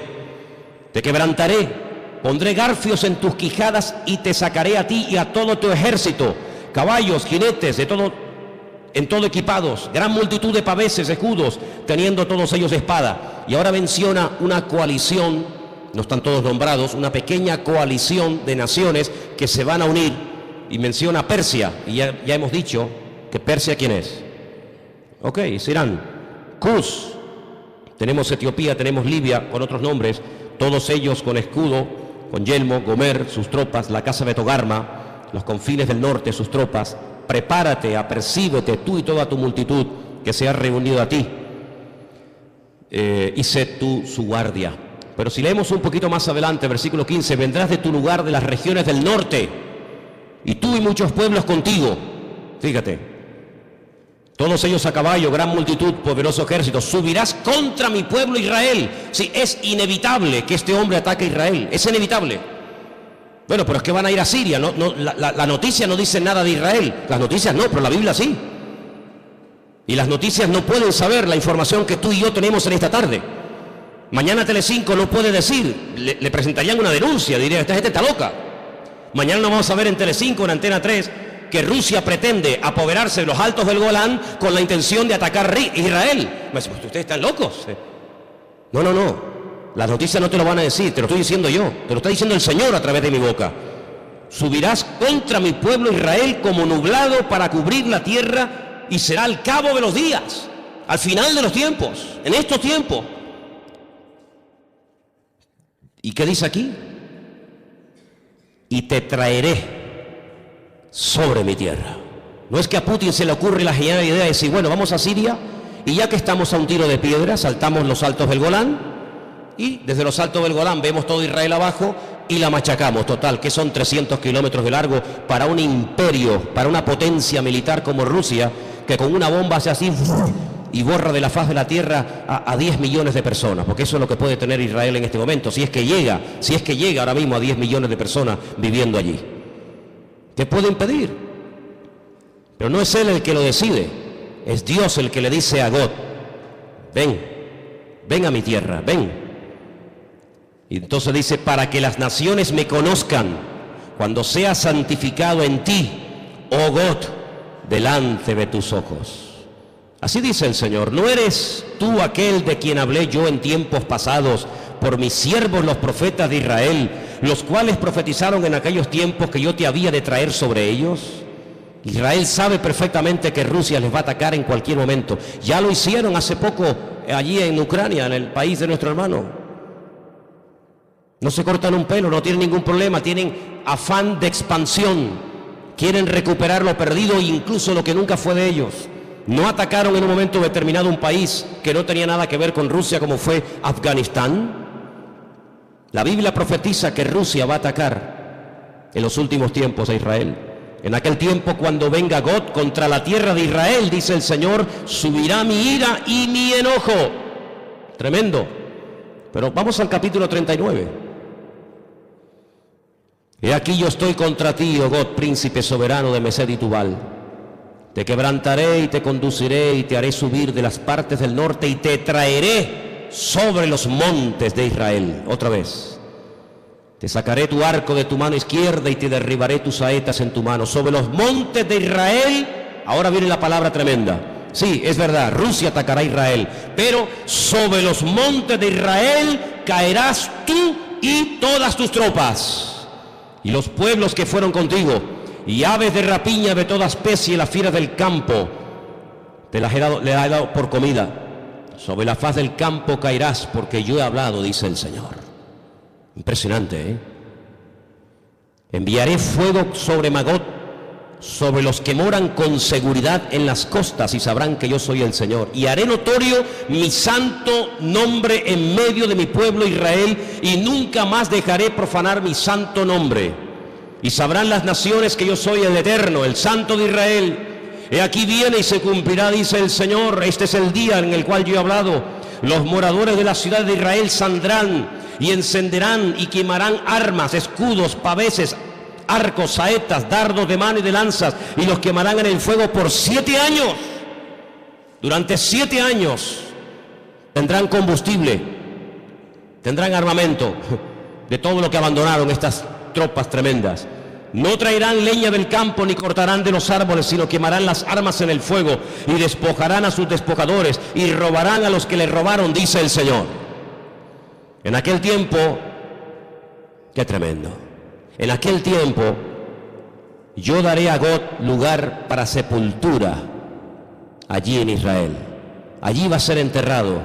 Te quebrantaré, pondré garfios en tus quijadas y te sacaré a ti y a todo tu ejército, caballos, jinetes, en todo equipados, gran multitud de paveses, escudos, teniendo todos ellos espada. Y ahora menciona una coalición, no están todos nombrados, una pequeña coalición de naciones que se van a unir, y menciona Persia, y ya hemos dicho que Persia, ¿quién es? Ok, es Irán. Cus, tenemos Etiopía, tenemos Libia, con otros nombres, todos ellos con escudo, con yelmo, Gomer, sus tropas, la casa de Togarma, los confines del norte, sus tropas. Prepárate, apercíbete tú y toda tu multitud que se ha reunido a ti, y sé tú su guardia. Pero si leemos un poquito más adelante, versículo 15, vendrás de tu lugar de las regiones del norte, y tú y muchos pueblos contigo. Fíjate, todos ellos a caballo, gran multitud, poderoso ejército. Subirás contra mi pueblo Israel. Sí, es inevitable que este hombre ataque a Israel, es inevitable. Bueno, pero es que van a ir a Siria. La noticia no dice nada de Israel. Las noticias no, pero la Biblia sí. Y las noticias no pueden saber la información que tú y yo tenemos en esta tarde. Mañana Telecinco no puede decir, le presentarían una denuncia, dirían, esta gente está loca. Mañana no vamos a ver en Telecinco, en Antena 3, que Rusia pretende apoderarse de los altos del Golán con la intención de atacar Israel. Pues ustedes están locos. No. Las noticias no te lo van a decir, te lo estoy diciendo yo, te lo está diciendo el Señor a través de mi boca. Subirás contra mi pueblo Israel como nublado para cubrir la tierra y será al cabo de los días, al final de los tiempos, en estos tiempos. ¿Y qué dice aquí? Y te traeré sobre mi tierra. No es que a Putin se le ocurre la genial idea de decir, bueno, vamos a Siria y ya que estamos a un tiro de piedra, saltamos los altos del Golán y desde los altos del Golán vemos todo Israel abajo y la machacamos. Total, que son 300 kilómetros de largo para un imperio, para una potencia militar como Rusia, que con una bomba hace así y borra de la faz de la tierra a 10 millones de personas, porque eso es lo que puede tener Israel en este momento, si es que llega ahora mismo a 10 millones de personas viviendo allí. ¿Qué puede impedir? Pero no es él el que lo decide, es Dios el que le dice a God, ven a mi tierra, ven. Y entonces dice, para que las naciones me conozcan, cuando sea santificado en ti, oh God, delante de tus ojos. Así dice el Señor, ¿no eres tú aquel de quien hablé yo en tiempos pasados por mis siervos los profetas de Israel, los cuales profetizaron en aquellos tiempos que yo te había de traer sobre ellos? Israel sabe perfectamente que Rusia les va a atacar en cualquier momento. Ya lo hicieron hace poco allí en Ucrania, en el país de nuestro hermano. No se cortan un pelo, no tienen ningún problema, tienen afán de expansión. Quieren recuperar lo perdido e incluso lo que nunca fue de ellos. No atacaron en un momento determinado un país que no tenía nada que ver con Rusia, como fue Afganistán. La Biblia profetiza que Rusia va a atacar en los últimos tiempos a Israel. En aquel tiempo, cuando venga Gog contra la tierra de Israel, dice el Señor, subirá mi ira y mi enojo. Tremendo. Pero vamos al capítulo 39. He aquí yo estoy contra ti, oh Gog, príncipe soberano de Mesed y Tubal. Te quebrantaré y te conduciré y te haré subir de las partes del norte y te traeré sobre los montes de Israel. Otra vez. Te sacaré tu arco de tu mano izquierda y te derribaré tus saetas en tu mano. Sobre los montes de Israel, ahora viene la palabra tremenda. Sí, es verdad, Rusia atacará a Israel, pero sobre los montes de Israel caerás tú y todas tus tropas, y los pueblos que fueron contigo, y aves de rapiña de toda especie, las fieras del campo, te las he dado por comida. Sobre la faz del campo caerás, porque yo he hablado, dice el Señor. Impresionante, ¿eh? Enviaré fuego sobre Magog, sobre los que moran con seguridad en las costas, y sabrán que yo soy el Señor. Y haré notorio mi santo nombre en medio de mi pueblo Israel, y nunca más dejaré profanar mi santo nombre. Y sabrán las naciones que yo soy el Eterno, el Santo de Israel. He aquí viene y se cumplirá, dice el Señor. Este es el día en el cual yo he hablado. Los moradores de la ciudad de Israel saldrán y encenderán y quemarán armas, escudos, paveses, arcos, saetas, dardos de mano y de lanzas, y los quemarán en el fuego por 7 años. Durante 7 años tendrán combustible, tendrán armamento de todo lo que abandonaron estas tropas tremendas. No traerán leña del campo ni cortarán de los árboles, sino quemarán las armas en el fuego y despojarán a sus despojadores y robarán a los que les robaron, dice el Señor. En aquel tiempo, qué tremendo, en aquel tiempo yo daré a Gog lugar para sepultura allí en Israel. Allí va a ser enterrado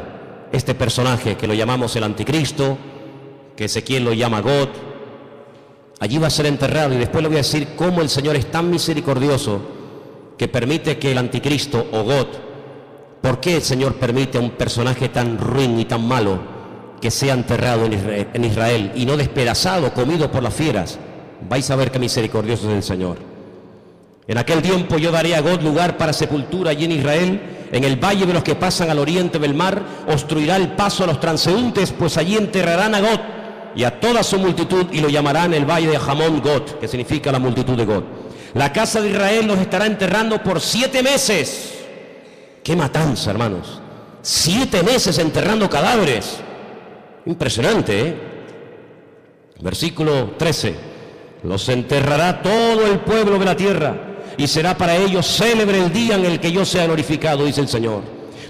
este personaje que lo llamamos el anticristo, que Ezequiel lo llama Gog. Allí va a ser enterrado, y después le voy a decir cómo el Señor es tan misericordioso que permite que el anticristo o Gog, ¿por qué el Señor permite a un personaje tan ruin y tan malo que sea enterrado en Israel y no despedazado, comido por las fieras? Vais a ver qué misericordioso es el Señor. En aquel tiempo yo daré a Gog lugar para sepultura allí en Israel, en el valle de los que pasan al oriente del mar, obstruirá el paso a los transeúntes, pues allí enterrarán a Gog y a toda su multitud, y lo llamarán el valle de Hamón Gog, que significa la multitud de Gog. La casa de Israel los estará enterrando por 7 meses. ¡Qué matanza, hermanos! 7 meses enterrando cadáveres. Impresionante, ¿eh? Versículo 13. Los enterrará todo el pueblo de la tierra, y será para ellos célebre el día en el que yo sea glorificado, dice el Señor.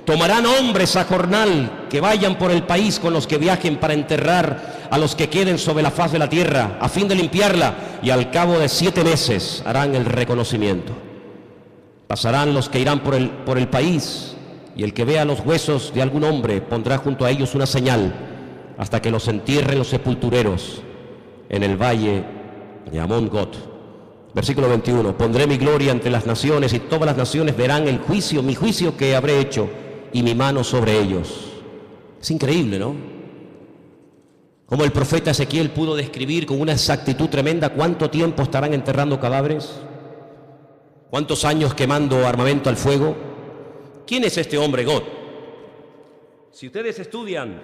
Tomarán hombres a jornal que vayan por el país con los que viajen para enterrar a los que queden sobre la faz de la tierra, a fin de limpiarla, y al cabo de 7 meses harán el reconocimiento. Pasarán los que irán por el país, y el que vea los huesos de algún hombre pondrá junto a ellos una señal, hasta que los entierren los sepultureros en el valle de Hamón Gog. Versículo 21. Pondré mi gloria entre las naciones, y todas las naciones verán el juicio, mi juicio que habré hecho, y mi mano sobre ellos. Es increíble, ¿no? Como el profeta Ezequiel pudo describir con una exactitud tremenda cuánto tiempo estarán enterrando cadáveres, cuántos años quemando armamento al fuego. ¿Quién es este hombre Gog? Si ustedes estudian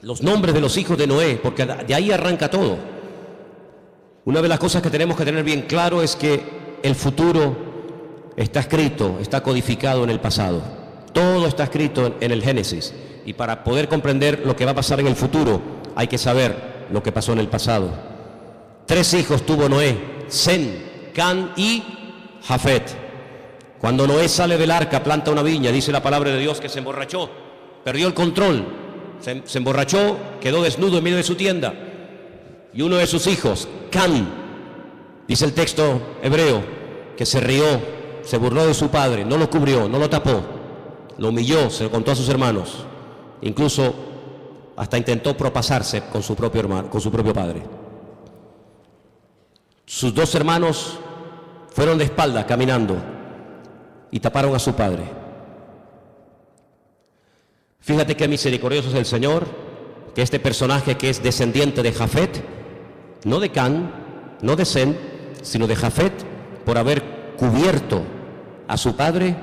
los nombres de los hijos de Noé, porque de ahí arranca todo, una de las cosas que tenemos que tener bien claro es que el futuro está escrito, está codificado en el pasado. Todo está escrito en el Génesis, y para poder comprender lo que va a pasar en el futuro hay que saber lo que pasó en el pasado. 3 hijos tuvo Noé: Sem, Can y Jafet. Cuando Noé sale del arca, planta una viña, dice la palabra de Dios que se emborrachó, perdió el control, se emborrachó, quedó desnudo en medio de su tienda. Y uno de sus hijos, Can, dice el texto hebreo, que se rió se burló de su padre, no lo cubrió, no lo tapó, lo humilló, se lo contó a sus hermanos, incluso hasta intentó propasarse con su propio hermano, con su propio padre. Sus dos hermanos fueron de espaldas caminando y taparon a su padre. Fíjate qué misericordioso es el Señor, que este personaje que es descendiente de Jafet, no de Can, no de Sem, sino de Jafet, por haber cubierto a su padre,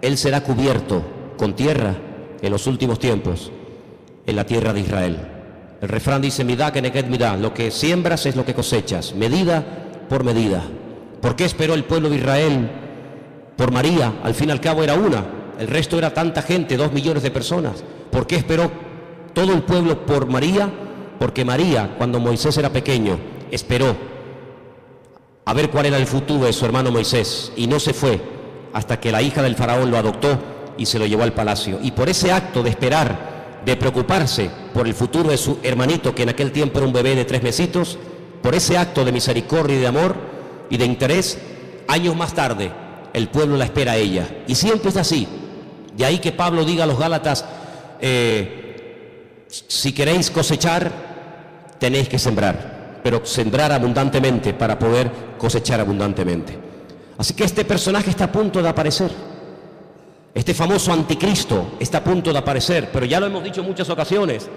él será cubierto con tierra en los últimos tiempos, en la tierra de Israel. El refrán dice, midá keneged midá, lo que siembras es lo que cosechas, medida por medida. ¿Por qué esperó el pueblo de Israel por María? Al fin y al cabo era una, el resto era tanta gente, 2 millones de personas. ¿Por qué esperó todo el pueblo por María? Porque María, cuando Moisés era pequeño, esperó a ver cuál era el futuro de su hermano Moisés, y no se fue hasta que la hija del faraón lo adoptó y se lo llevó al palacio. Y por ese acto de esperar, de preocuparse por el futuro de su hermanito, que en aquel tiempo era un bebé de 3 mesitos, por ese acto de misericordia y de amor y de interés, años más tarde el pueblo la espera a ella. Y siempre es así. De ahí que Pablo diga a los Gálatas, si queréis cosechar, tenéis que sembrar, pero sembrar abundantemente para poder cosechar abundantemente. Así que este personaje está a punto de aparecer. Este famoso anticristo está a punto de aparecer, pero ya lo hemos dicho en muchas ocasiones,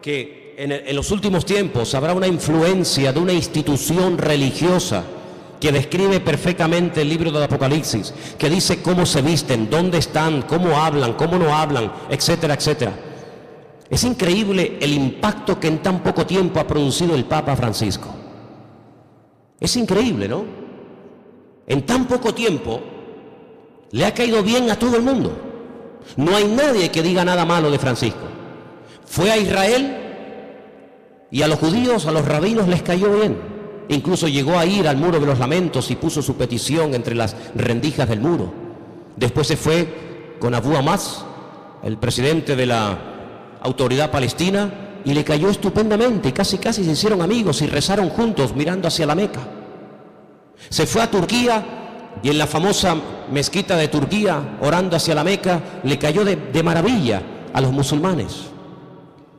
que en los últimos tiempos habrá una influencia de una institución religiosa que describe perfectamente el libro del Apocalipsis, que dice cómo se visten, dónde están, cómo hablan, cómo no hablan, etcétera, etcétera. Es increíble el impacto que en tan poco tiempo ha producido el Papa Francisco. Es increíble, ¿no? En tan poco tiempo le ha caído bien a todo el mundo. No hay nadie que diga nada malo de Francisco. Fue a Israel y a los judíos, a los rabinos les cayó bien. Incluso llegó a ir al Muro de los Lamentos y puso su petición entre las rendijas del muro. Después se fue con Abu Hamas, el presidente de la autoridad palestina, y le cayó estupendamente y casi se hicieron amigos y rezaron juntos mirando hacia la Meca. Se fue a Turquía y en la famosa mezquita de Turquía, orando hacia la Meca, le cayó de maravilla a los musulmanes.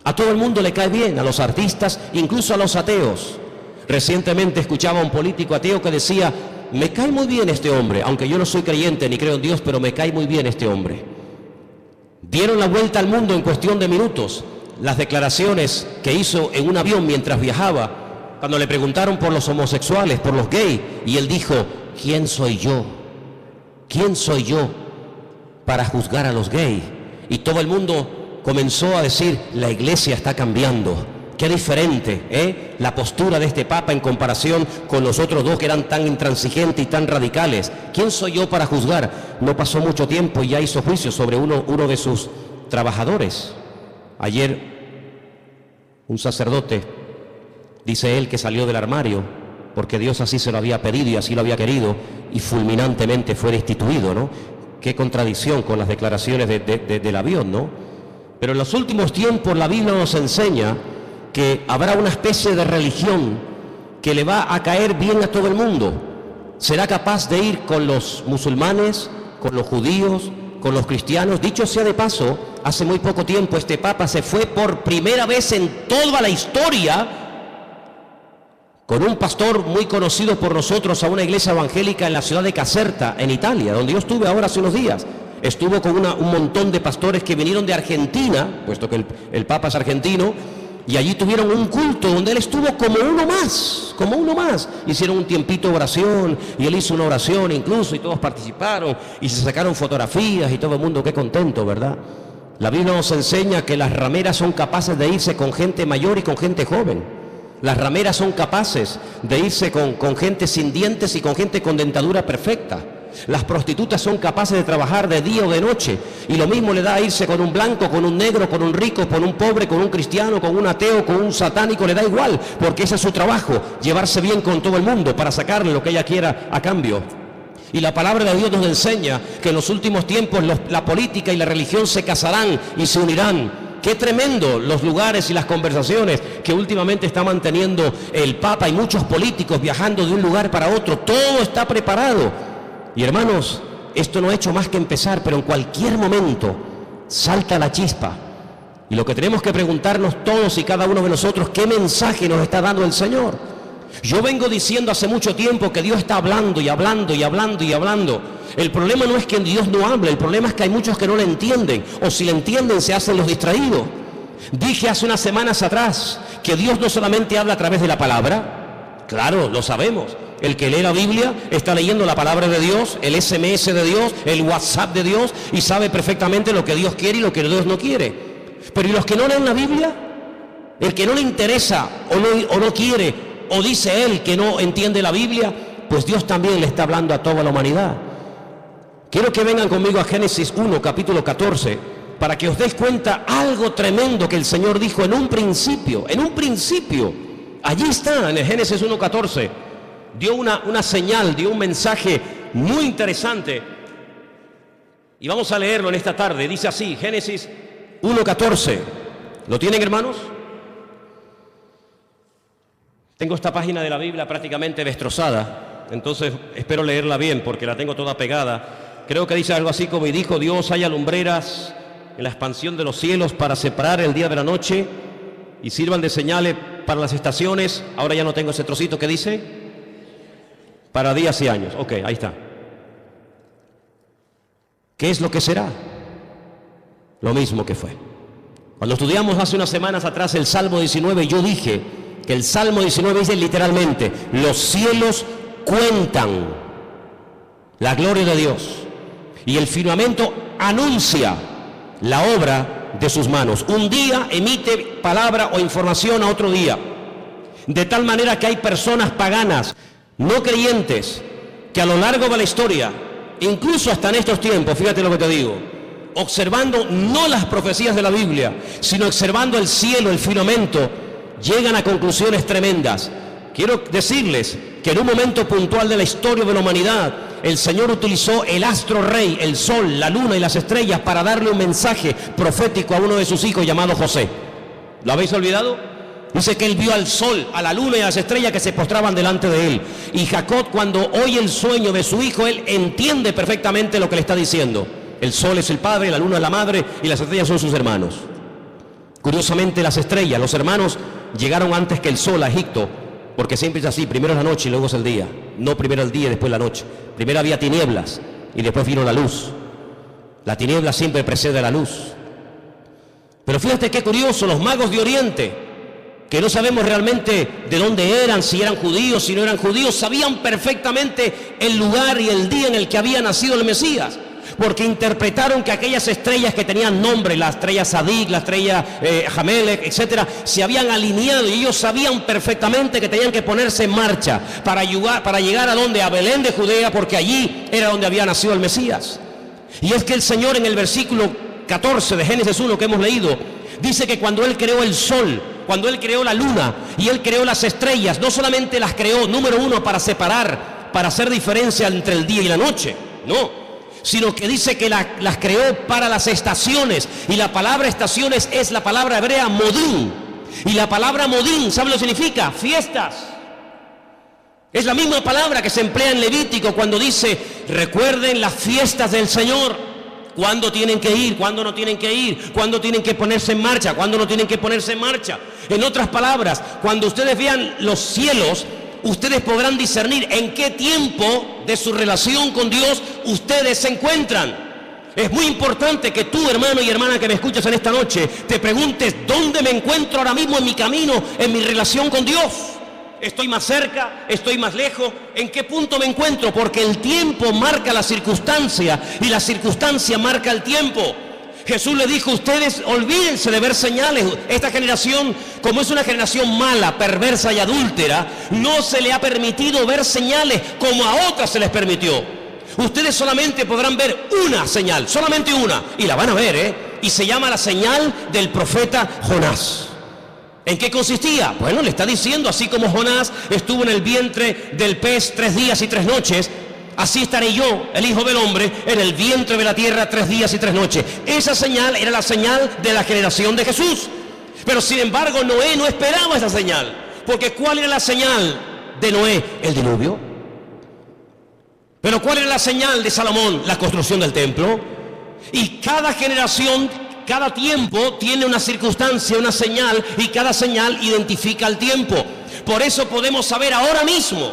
A todo el mundo le cae bien, a los artistas, incluso a los ateos. Recientemente escuchaba a un político ateo que decía, me cae muy bien este hombre, aunque yo no soy creyente ni creo en Dios, pero me cae muy bien este hombre. Dieron la vuelta al mundo en cuestión de minutos las declaraciones que hizo en un avión mientras viajaba, cuando le preguntaron por los homosexuales, por los gays, y él dijo, ¿quién soy yo? ¿Quién soy yo para juzgar a los gays? Y todo el mundo comenzó a decir, la iglesia está cambiando. Qué diferente, la postura de este Papa en comparación con los otros dos que eran tan intransigentes y tan radicales. ¿Quién soy yo para juzgar? No pasó mucho tiempo y ya hizo juicio sobre uno de sus trabajadores. Ayer un sacerdote, dice él, que salió del armario porque Dios así se lo había pedido y así lo había querido, y fulminantemente fue destituido, ¿no? Qué contradicción con las declaraciones del avión, ¿no? Pero en los últimos tiempos la Biblia nos enseña que habrá una especie de religión que le va a caer bien a todo el mundo. Será capaz de ir con los musulmanes, con los judíos, con los cristianos. Dicho sea de paso, hace muy poco tiempo este Papa se fue por primera vez en toda la historia con un pastor muy conocido por nosotros a una iglesia evangélica en la ciudad de Caserta, en Italia, donde yo estuve ahora hace unos días. Estuvo con un montón de pastores que vinieron de Argentina, puesto que el Papa es argentino, y allí tuvieron un culto donde él estuvo como uno más. Hicieron un tiempito de oración y él hizo una oración incluso y todos participaron y se sacaron fotografías y todo el mundo, qué contento, ¿verdad? La Biblia nos enseña que las rameras son capaces de irse con gente mayor y con gente joven. Las rameras son capaces de irse con gente sin dientes y con gente con dentadura perfecta. Las prostitutas son capaces de trabajar de día o de noche, y lo mismo le da a irse con un blanco, con un negro, con un rico, con un pobre, con un cristiano, con un ateo, con un satánico, le da igual, porque ese es su trabajo, llevarse bien con todo el mundo para sacarle lo que ella quiera a cambio. Y la palabra de Dios nos enseña que en los últimos tiempos la política y la religión se casarán y se unirán. Qué tremendo los lugares y las conversaciones que últimamente está manteniendo el Papa y muchos políticos viajando de un lugar para otro. Todo está preparado Y hermanos, esto no ha hecho más que empezar, pero en cualquier momento salta la chispa. Y lo que tenemos que preguntarnos todos y cada uno de nosotros, ¿qué mensaje nos está dando el Señor? Yo vengo diciendo hace mucho tiempo que Dios está hablando y hablando y hablando y hablando. El problema no es que Dios no hable, el problema es que hay muchos que no le entienden, o si le entienden se hacen los distraídos. Dije hace unas semanas atrás que Dios no solamente habla a través de la palabra, claro, lo sabemos. El que lee la Biblia está leyendo la palabra de Dios, el SMS de Dios, el WhatsApp de Dios, y sabe perfectamente lo que Dios quiere y lo que Dios no quiere. Pero ¿y los que no leen la Biblia? El que no le interesa o no quiere, o dice él que no entiende la Biblia, pues Dios también le está hablando a toda la humanidad. Quiero que vengan conmigo a Génesis 1, capítulo 14, para que os des cuenta algo tremendo que el Señor dijo en un principio. Allí está, en el Génesis 1, 14. Dio una señal, dio un mensaje muy interesante. Y vamos a leerlo en esta tarde. Dice así, Génesis 1:14. ¿Lo tienen, hermanos? Tengo esta página de la Biblia prácticamente destrozada, entonces espero leerla bien porque la tengo toda pegada. Creo que dice algo así como: y dijo Dios, haya lumbreras en la expansión de los cielos para separar el día de la noche y sirvan de señales para las estaciones. Ahora ya no tengo ese trocito que dice para días y años. Ok, ahí está. ¿Qué es lo que será? Lo mismo que fue. Cuando estudiamos hace unas semanas atrás el Salmo 19, yo dije que el Salmo 19 dice literalmente: los cielos cuentan la gloria de Dios y el firmamento anuncia la obra de sus manos. Un día emite palabra o información a otro día, de tal manera que hay personas paganas, no creyentes, que a lo largo de la historia, incluso hasta en estos tiempos, fíjate lo que te digo, observando no las profecías de la Biblia, sino observando el cielo, el firmamento, llegan a conclusiones tremendas. Quiero decirles que en un momento puntual de la historia de la humanidad, el Señor utilizó el astro rey, el sol, la luna y las estrellas para darle un mensaje profético a uno de sus hijos llamado José. ¿Lo habéis olvidado? Dice que él vio al sol, a la luna y a las estrellas que se postraban delante de él. Y Jacob, cuando oye el sueño de su hijo, él entiende perfectamente lo que le está diciendo. El sol es el padre, la luna es la madre y las estrellas son sus hermanos. Curiosamente, las estrellas, los hermanos, llegaron antes que el sol a Egipto, porque siempre es así: primero es la noche y luego es el día. No primero el día y después la noche. Primero había tinieblas y después vino la luz. La tiniebla siempre precede a la luz. Pero fíjate qué curioso, los magos de Oriente, que no sabemos realmente de dónde eran, si eran judíos, si no eran judíos, sabían perfectamente el lugar y el día en el que había nacido el Mesías, porque interpretaron que aquellas estrellas que tenían nombre, la estrella Sadik, la estrella Jamelec, etcétera, se habían alineado, y ellos sabían perfectamente que tenían que ponerse en marcha para llegar a donde, a Belén de Judea, porque allí era donde había nacido el Mesías. Y es que el Señor, en el versículo 14 de Génesis 1 que hemos leído, dice que cuando Él creó el sol, cuando Él creó la luna y Él creó las estrellas, no solamente las creó, número uno, para separar, para hacer diferencia entre el día y la noche, no, sino que dice que las creó para las estaciones. Y la palabra estaciones es la palabra hebrea modín. Y la palabra modín, ¿sabe lo que significa? Fiestas. Es la misma palabra que se emplea en Levítico cuando dice: recuerden las fiestas del Señor. ¿Cuándo tienen que ir? ¿Cuándo no tienen que ir? ¿Cuándo tienen que ponerse en marcha? ¿Cuándo no tienen que ponerse en marcha? En otras palabras, cuando ustedes vean los cielos, ustedes podrán discernir en qué tiempo de su relación con Dios ustedes se encuentran. Es muy importante que tú, hermano y hermana que me escuchas en esta noche, te preguntes: ¿dónde me encuentro ahora mismo en mi camino, en mi relación con Dios? ¿Estoy más cerca? ¿Estoy más lejos? ¿En qué punto me encuentro? Porque el tiempo marca la circunstancia y la circunstancia marca el tiempo. Jesús le dijo: ustedes olvídense de ver señales. Esta generación, como es una generación mala, perversa y adúltera, no se le ha permitido ver señales como a otras se les permitió. Ustedes solamente podrán ver una señal, solamente una, y la van a ver, y se llama la señal del profeta Jonás. ¿En qué consistía? Bueno, le está diciendo: así como Jonás estuvo en el vientre del pez 3 días y 3 noches, así estaré yo, el Hijo del Hombre, en el vientre de la tierra 3 días y 3 noches. Esa señal era la señal de la generación de Jesús. Pero sin embargo, Noé no esperaba esa señal. Porque ¿cuál era la señal de Noé? El diluvio. Pero ¿cuál era la señal de Salomón? La construcción del templo. Y cada generación, cada tiempo tiene una circunstancia, una señal, y cada señal identifica el tiempo. Por eso podemos saber ahora mismo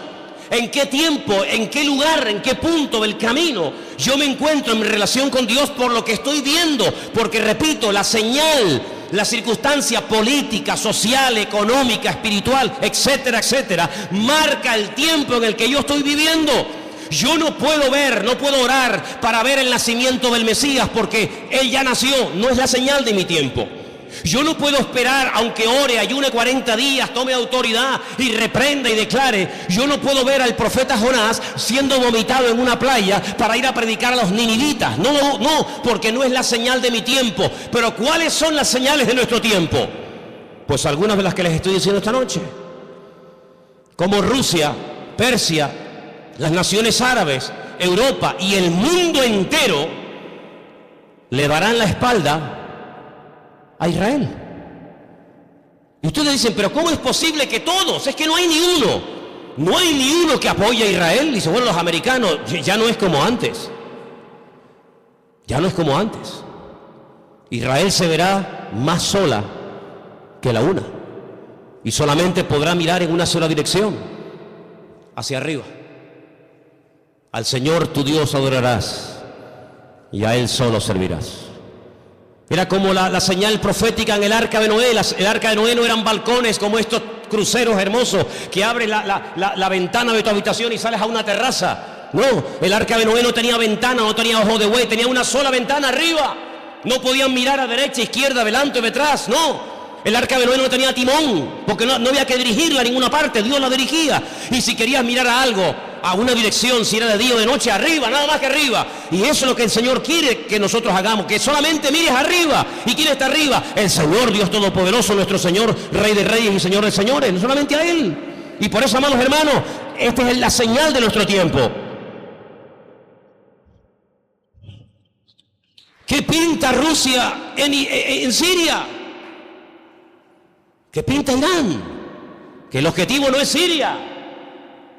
en qué tiempo, en qué lugar, en qué punto del camino yo me encuentro en mi relación con Dios por lo que estoy viendo. Porque repito, la señal, la circunstancia política, social, económica, espiritual, etcétera, etcétera, marca el tiempo en el que yo estoy viviendo. Yo no puedo ver, no puedo orar para ver el nacimiento del Mesías porque Él ya nació, no es la señal de mi tiempo. Yo no puedo esperar, aunque ore, ayune 40 días, tome autoridad y reprenda y declare. Yo no puedo ver al profeta Jonás siendo vomitado en una playa para ir a predicar a los ninivitas. No, porque no es la señal de mi tiempo. Pero ¿cuáles son las señales de nuestro tiempo? Pues algunas de las que les estoy diciendo esta noche. Como Rusia, Persia, las naciones árabes, Europa y el mundo entero le darán la espalda a Israel. Y ustedes dicen, pero ¿cómo es posible que todos? Es que no hay ni uno. No hay ni uno que apoye a Israel. Dice, bueno, los americanos, ya no es como antes. Ya no es como antes. Israel se verá más sola que la una. Y solamente podrá mirar en una sola dirección, hacia arriba. Al Señor tu Dios adorarás y a Él solo servirás. Era como la señal profética en el arca de Noé. El arca de Noé no eran balcones como estos cruceros hermosos que abres la ventana de tu habitación y sales a una terraza. No, el arca de Noé no tenía ventana, no tenía ojo de buey, tenía una sola ventana arriba. No podían mirar a derecha, izquierda, adelante o detrás, no. El arca de Noé no tenía timón, porque no había que dirigirla a ninguna parte, Dios la dirigía. Y si querías mirar a algo, a una dirección, si era de día o de noche, arriba, nada más que arriba. Y eso es lo que el Señor quiere que nosotros hagamos, que solamente mires arriba. ¿Y quién está arriba? El Señor, Dios Todopoderoso, nuestro Señor, Rey de Reyes y Señor de Señores, no solamente a Él. Y por eso, amados hermanos, esta es la señal de nuestro tiempo. ¿Qué pinta Rusia en Siria? ¿Qué pinta Irán? Que el objetivo no es Siria,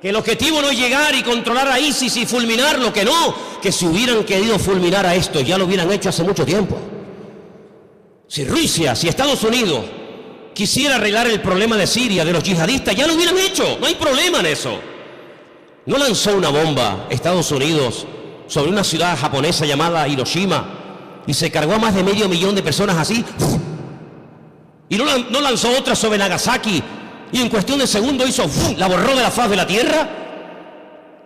que el objetivo no es llegar y controlar a ISIS y fulminarlo, que no, que si hubieran querido fulminar a esto ya lo hubieran hecho hace mucho tiempo. Si Rusia, si Estados Unidos quisiera arreglar el problema de Siria, de los yihadistas, ya lo hubieran hecho, no hay problema en eso. No lanzó una bomba Estados Unidos sobre una ciudad japonesa llamada Hiroshima y se cargó a más de 500.000 de personas así. Y no lanzó otra sobre Nagasaki y en cuestión de segundos hizo, la borró de la faz de la tierra.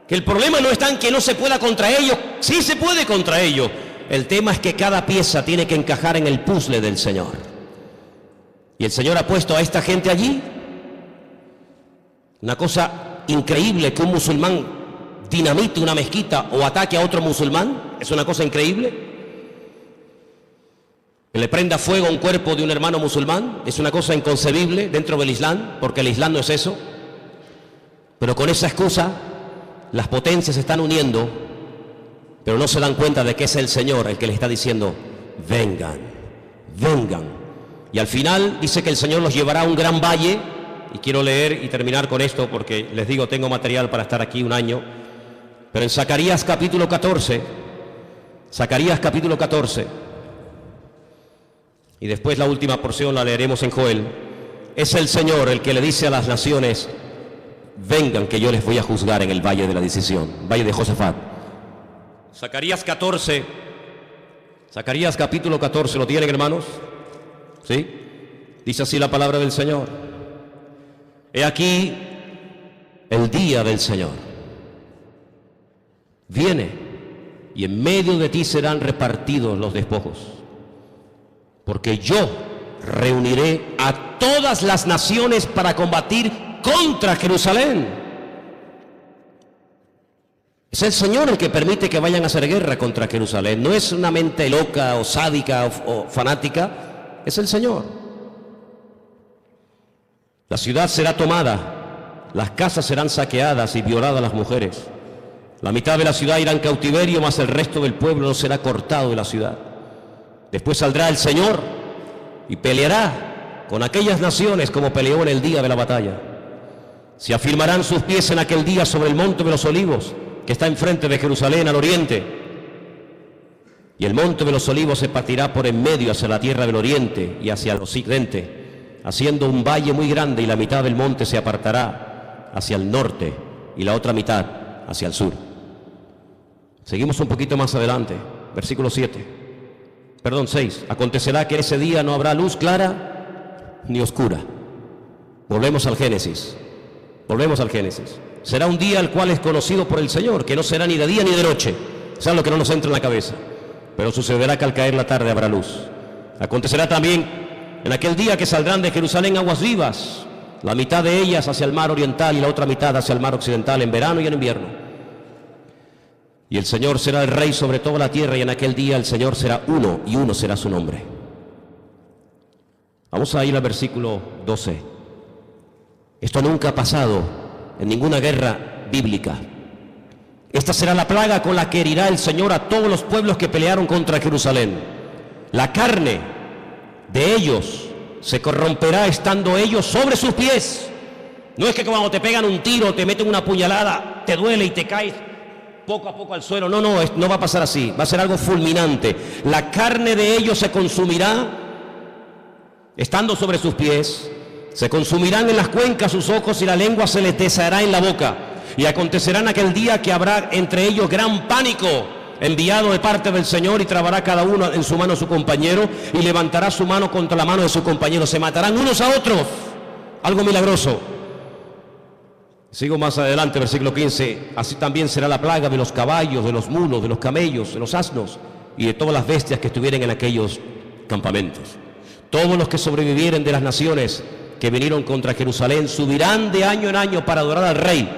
Que el problema no está en que no se pueda contra ellos, sí se puede contra ellos. El tema es que cada pieza tiene que encajar en el puzzle del Señor. Y el Señor ha puesto a esta gente allí. Una cosa increíble que un musulmán dinamite una mezquita o ataque a otro musulmán, es una cosa increíble. Que le prenda fuego a un cuerpo de un hermano musulmán es una cosa inconcebible dentro del Islam, porque el Islam no es eso. Pero con esa excusa las potencias se están uniendo, pero no se dan cuenta de que es el Señor el que les está diciendo, vengan, vengan. Y al final dice que el Señor los llevará a un gran valle, y quiero leer y terminar con esto porque les digo, tengo material para estar aquí un año, pero en Zacarías capítulo 14, y después la última porción la leeremos en Joel, es el Señor el que le dice a las naciones, vengan que yo les voy a juzgar en el valle de la decisión, valle de Josafat. Zacarías capítulo 14, ¿lo tienen, hermanos? ¿Sí? Dice así la palabra del Señor. He aquí el día del Señor. Viene y en medio de ti serán repartidos los despojos. Porque yo reuniré a todas las naciones para combatir contra Jerusalén. Es el Señor el que permite que vayan a hacer guerra contra Jerusalén. No es una mente loca o sádica o fanática. Es el Señor. La ciudad será tomada, las casas serán saqueadas y violadas las mujeres. La mitad de la ciudad irá en cautiverio, mas el resto del pueblo no será cortado de la ciudad. Después saldrá el Señor y peleará con aquellas naciones como peleó en el día de la batalla. Se afirmarán sus pies en aquel día sobre el monte de los olivos, que está enfrente de Jerusalén al oriente. Y el monte de los olivos se partirá por en medio hacia la tierra del oriente y hacia el occidente, haciendo un valle muy grande, y la mitad del monte se apartará hacia el norte y la otra mitad hacia el sur. Seguimos un poquito más adelante, versículo 6. Acontecerá que ese día no habrá luz clara ni oscura. Volvemos al Génesis. Será un día el cual es conocido por el Señor, que no será ni de día ni de noche. Eso es lo que no nos entra en la cabeza. Pero sucederá que al caer la tarde habrá luz. Acontecerá también en aquel día que saldrán de Jerusalén aguas vivas, la mitad de ellas hacia el mar oriental y la otra mitad hacia el mar occidental, en verano y en invierno. Y el Señor será el Rey sobre toda la tierra, y en aquel día el Señor será uno, y uno será su nombre. Vamos a ir al versículo 12. Esto nunca ha pasado en ninguna guerra bíblica. Esta será la plaga con la que herirá el Señor a todos los pueblos que pelearon contra Jerusalén. La carne de ellos se corromperá estando ellos sobre sus pies. No es que cuando te pegan un tiro, te meten una puñalada, te duele y te caes poco a poco al suelo. No va a pasar así. Va a ser algo fulminante. La carne de ellos se consumirá estando sobre sus pies. Se consumirán en las cuencas sus ojos, y la lengua se les deshará en la boca. Y acontecerá en aquel día que habrá entre ellos gran pánico, enviado de parte del Señor, y trabará cada uno en su mano a su compañero, y levantará su mano contra la mano de su compañero. Se matarán unos a otros. Algo milagroso. Sigo más adelante, versículo 15. Así también será la plaga de los caballos, de los mulos, de los camellos, de los asnos y de todas las bestias que estuvieren en aquellos campamentos. Todos los que sobrevivieren de las naciones que vinieron contra Jerusalén subirán de año en año para adorar al Rey,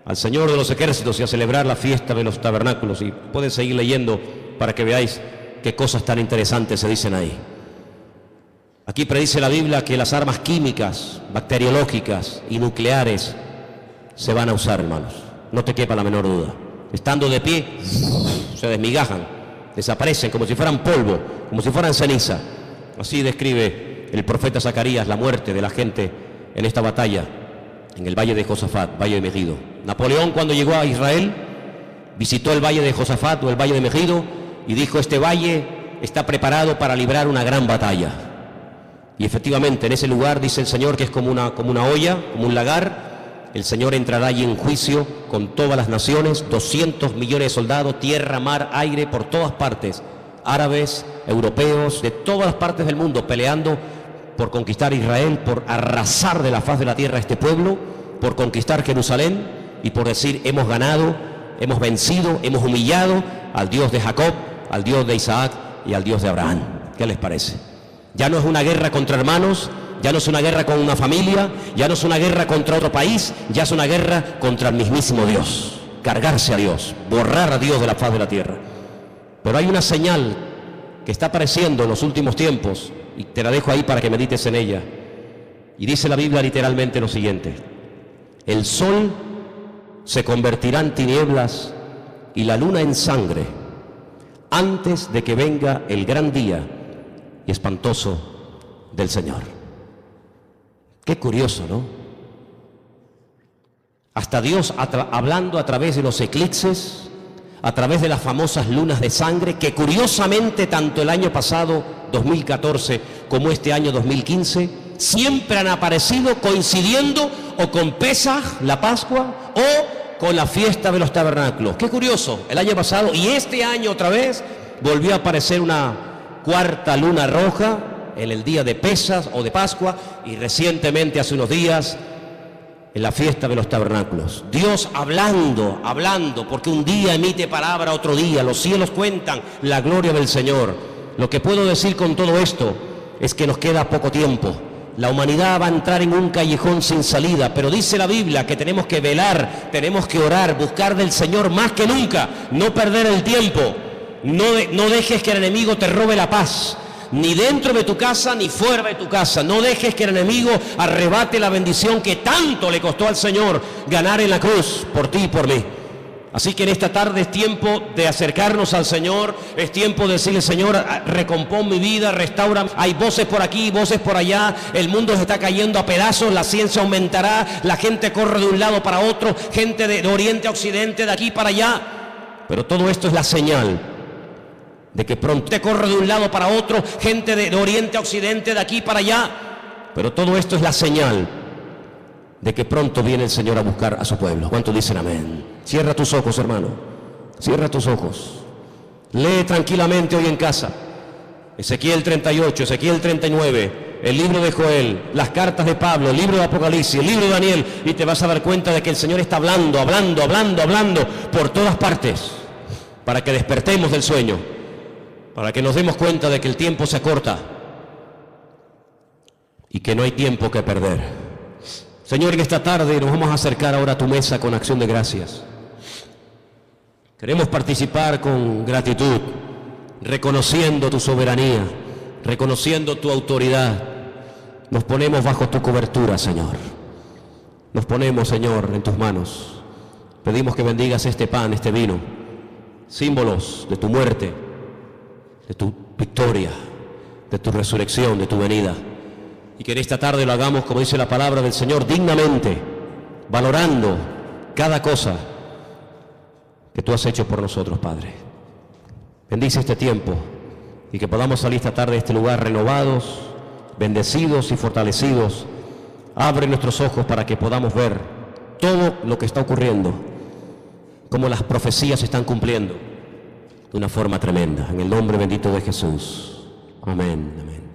al Señor de los ejércitos, y a celebrar la fiesta de los tabernáculos. Y pueden seguir leyendo para que veáis qué cosas tan interesantes se dicen ahí. Aquí predice la Biblia que las armas químicas, bacteriológicas y nucleares se van a usar, hermanos. No te quepa la menor duda. Estando de pie, se desmigajan, desaparecen como si fueran polvo, como si fueran ceniza. Así describe el profeta Zacarías la muerte de la gente en esta batalla, en el valle de Josafat, valle de Megido. Napoleón, cuando llegó a Israel, visitó el valle de Josafat o el valle de Megido y dijo: este valle está preparado para librar una gran batalla. Y efectivamente, en ese lugar, dice el Señor, que es como una olla, como un lagar. El Señor entrará allí en juicio con todas las naciones, 200 millones de soldados, tierra, mar, aire, por todas partes, árabes, europeos, de todas las partes del mundo, peleando por conquistar Israel, por arrasar de la faz de la tierra a este pueblo, por conquistar Jerusalén y por decir: hemos ganado, hemos vencido, hemos humillado al Dios de Jacob, al Dios de Isaac y al Dios de Abraham. ¿Qué les parece? Ya no es una guerra contra hermanos, ya no es una guerra con una familia, ya no es una guerra contra otro país, ya es una guerra contra el mismísimo Dios. Cargarse a Dios, borrar a Dios de la faz de la tierra. Pero hay una señal que está apareciendo en los últimos tiempos, y te la dejo ahí para que medites en ella. Y dice la Biblia literalmente lo siguiente: el sol se convertirá en tinieblas y la luna en sangre antes de que venga el gran día y espantoso del Señor. Qué curioso, ¿no? Hasta Dios hablando a través de los eclipses, a través de las famosas lunas de sangre, que curiosamente tanto el año pasado, 2014, como este año 2015, siempre han aparecido coincidiendo o con Pesaj, la Pascua, o con la fiesta de los tabernáculos. Qué curioso, el año pasado y este año otra vez volvió a aparecer una cuarta luna roja en el día de Pesaj o de Pascua, y recientemente, hace unos días, en la fiesta de los tabernáculos. Dios hablando, porque un día emite palabra, otro día los cielos cuentan la gloria del Señor. Lo que puedo decir con todo esto es que nos queda poco tiempo. La humanidad va a entrar en un callejón sin salida, pero dice la Biblia que tenemos que velar, tenemos que orar, buscar del Señor más que nunca, no perder el tiempo. No dejes que el enemigo te robe la paz, ni dentro de tu casa ni fuera de tu casa. No dejes que el enemigo arrebate la bendición que tanto le costó al Señor ganar en la cruz por ti y por mí. Así que en esta tarde es tiempo de acercarnos al Señor, es tiempo de decirle: Señor, recompón mi vida, restaura. Hay voces por aquí, voces por allá, el mundo se está cayendo a pedazos, la ciencia aumentará, la gente corre de un lado para otro, gente de oriente a occidente, de aquí para allá. Pero todo esto es la señal de que pronto te corre de un lado para otro, gente de oriente a occidente, de aquí para allá. Pero todo esto es la señal de que pronto viene el Señor a buscar a su pueblo. ¿Cuántos dicen amén? Cierra tus ojos, hermano. Cierra tus ojos. Lee tranquilamente hoy en casa Ezequiel 38, Ezequiel 39, el libro de Joel, las cartas de Pablo, el libro de Apocalipsis, el libro de Daniel, y te vas a dar cuenta de que el Señor está hablando por todas partes, para que despertemos del sueño, para que nos demos cuenta de que el tiempo se acorta y que no hay tiempo que perder. Señor, en esta tarde nos vamos a acercar ahora a tu mesa con acción de gracias. Queremos participar con gratitud, reconociendo tu soberanía, reconociendo tu autoridad. Nos ponemos bajo tu cobertura, Señor. Nos ponemos, Señor, en tus manos. Pedimos que bendigas este pan, este vino, símbolos de tu muerte, de tu victoria, de tu resurrección, de tu venida. Y que en esta tarde lo hagamos, como dice la palabra del Señor, dignamente, valorando cada cosa que tú has hecho por nosotros, Padre. Bendice este tiempo y que podamos salir esta tarde de este lugar renovados, bendecidos y fortalecidos. Abre nuestros ojos para que podamos ver todo lo que está ocurriendo, cómo las profecías se están cumpliendo de una forma tremenda. En el nombre bendito de Jesús. Amén. Amén.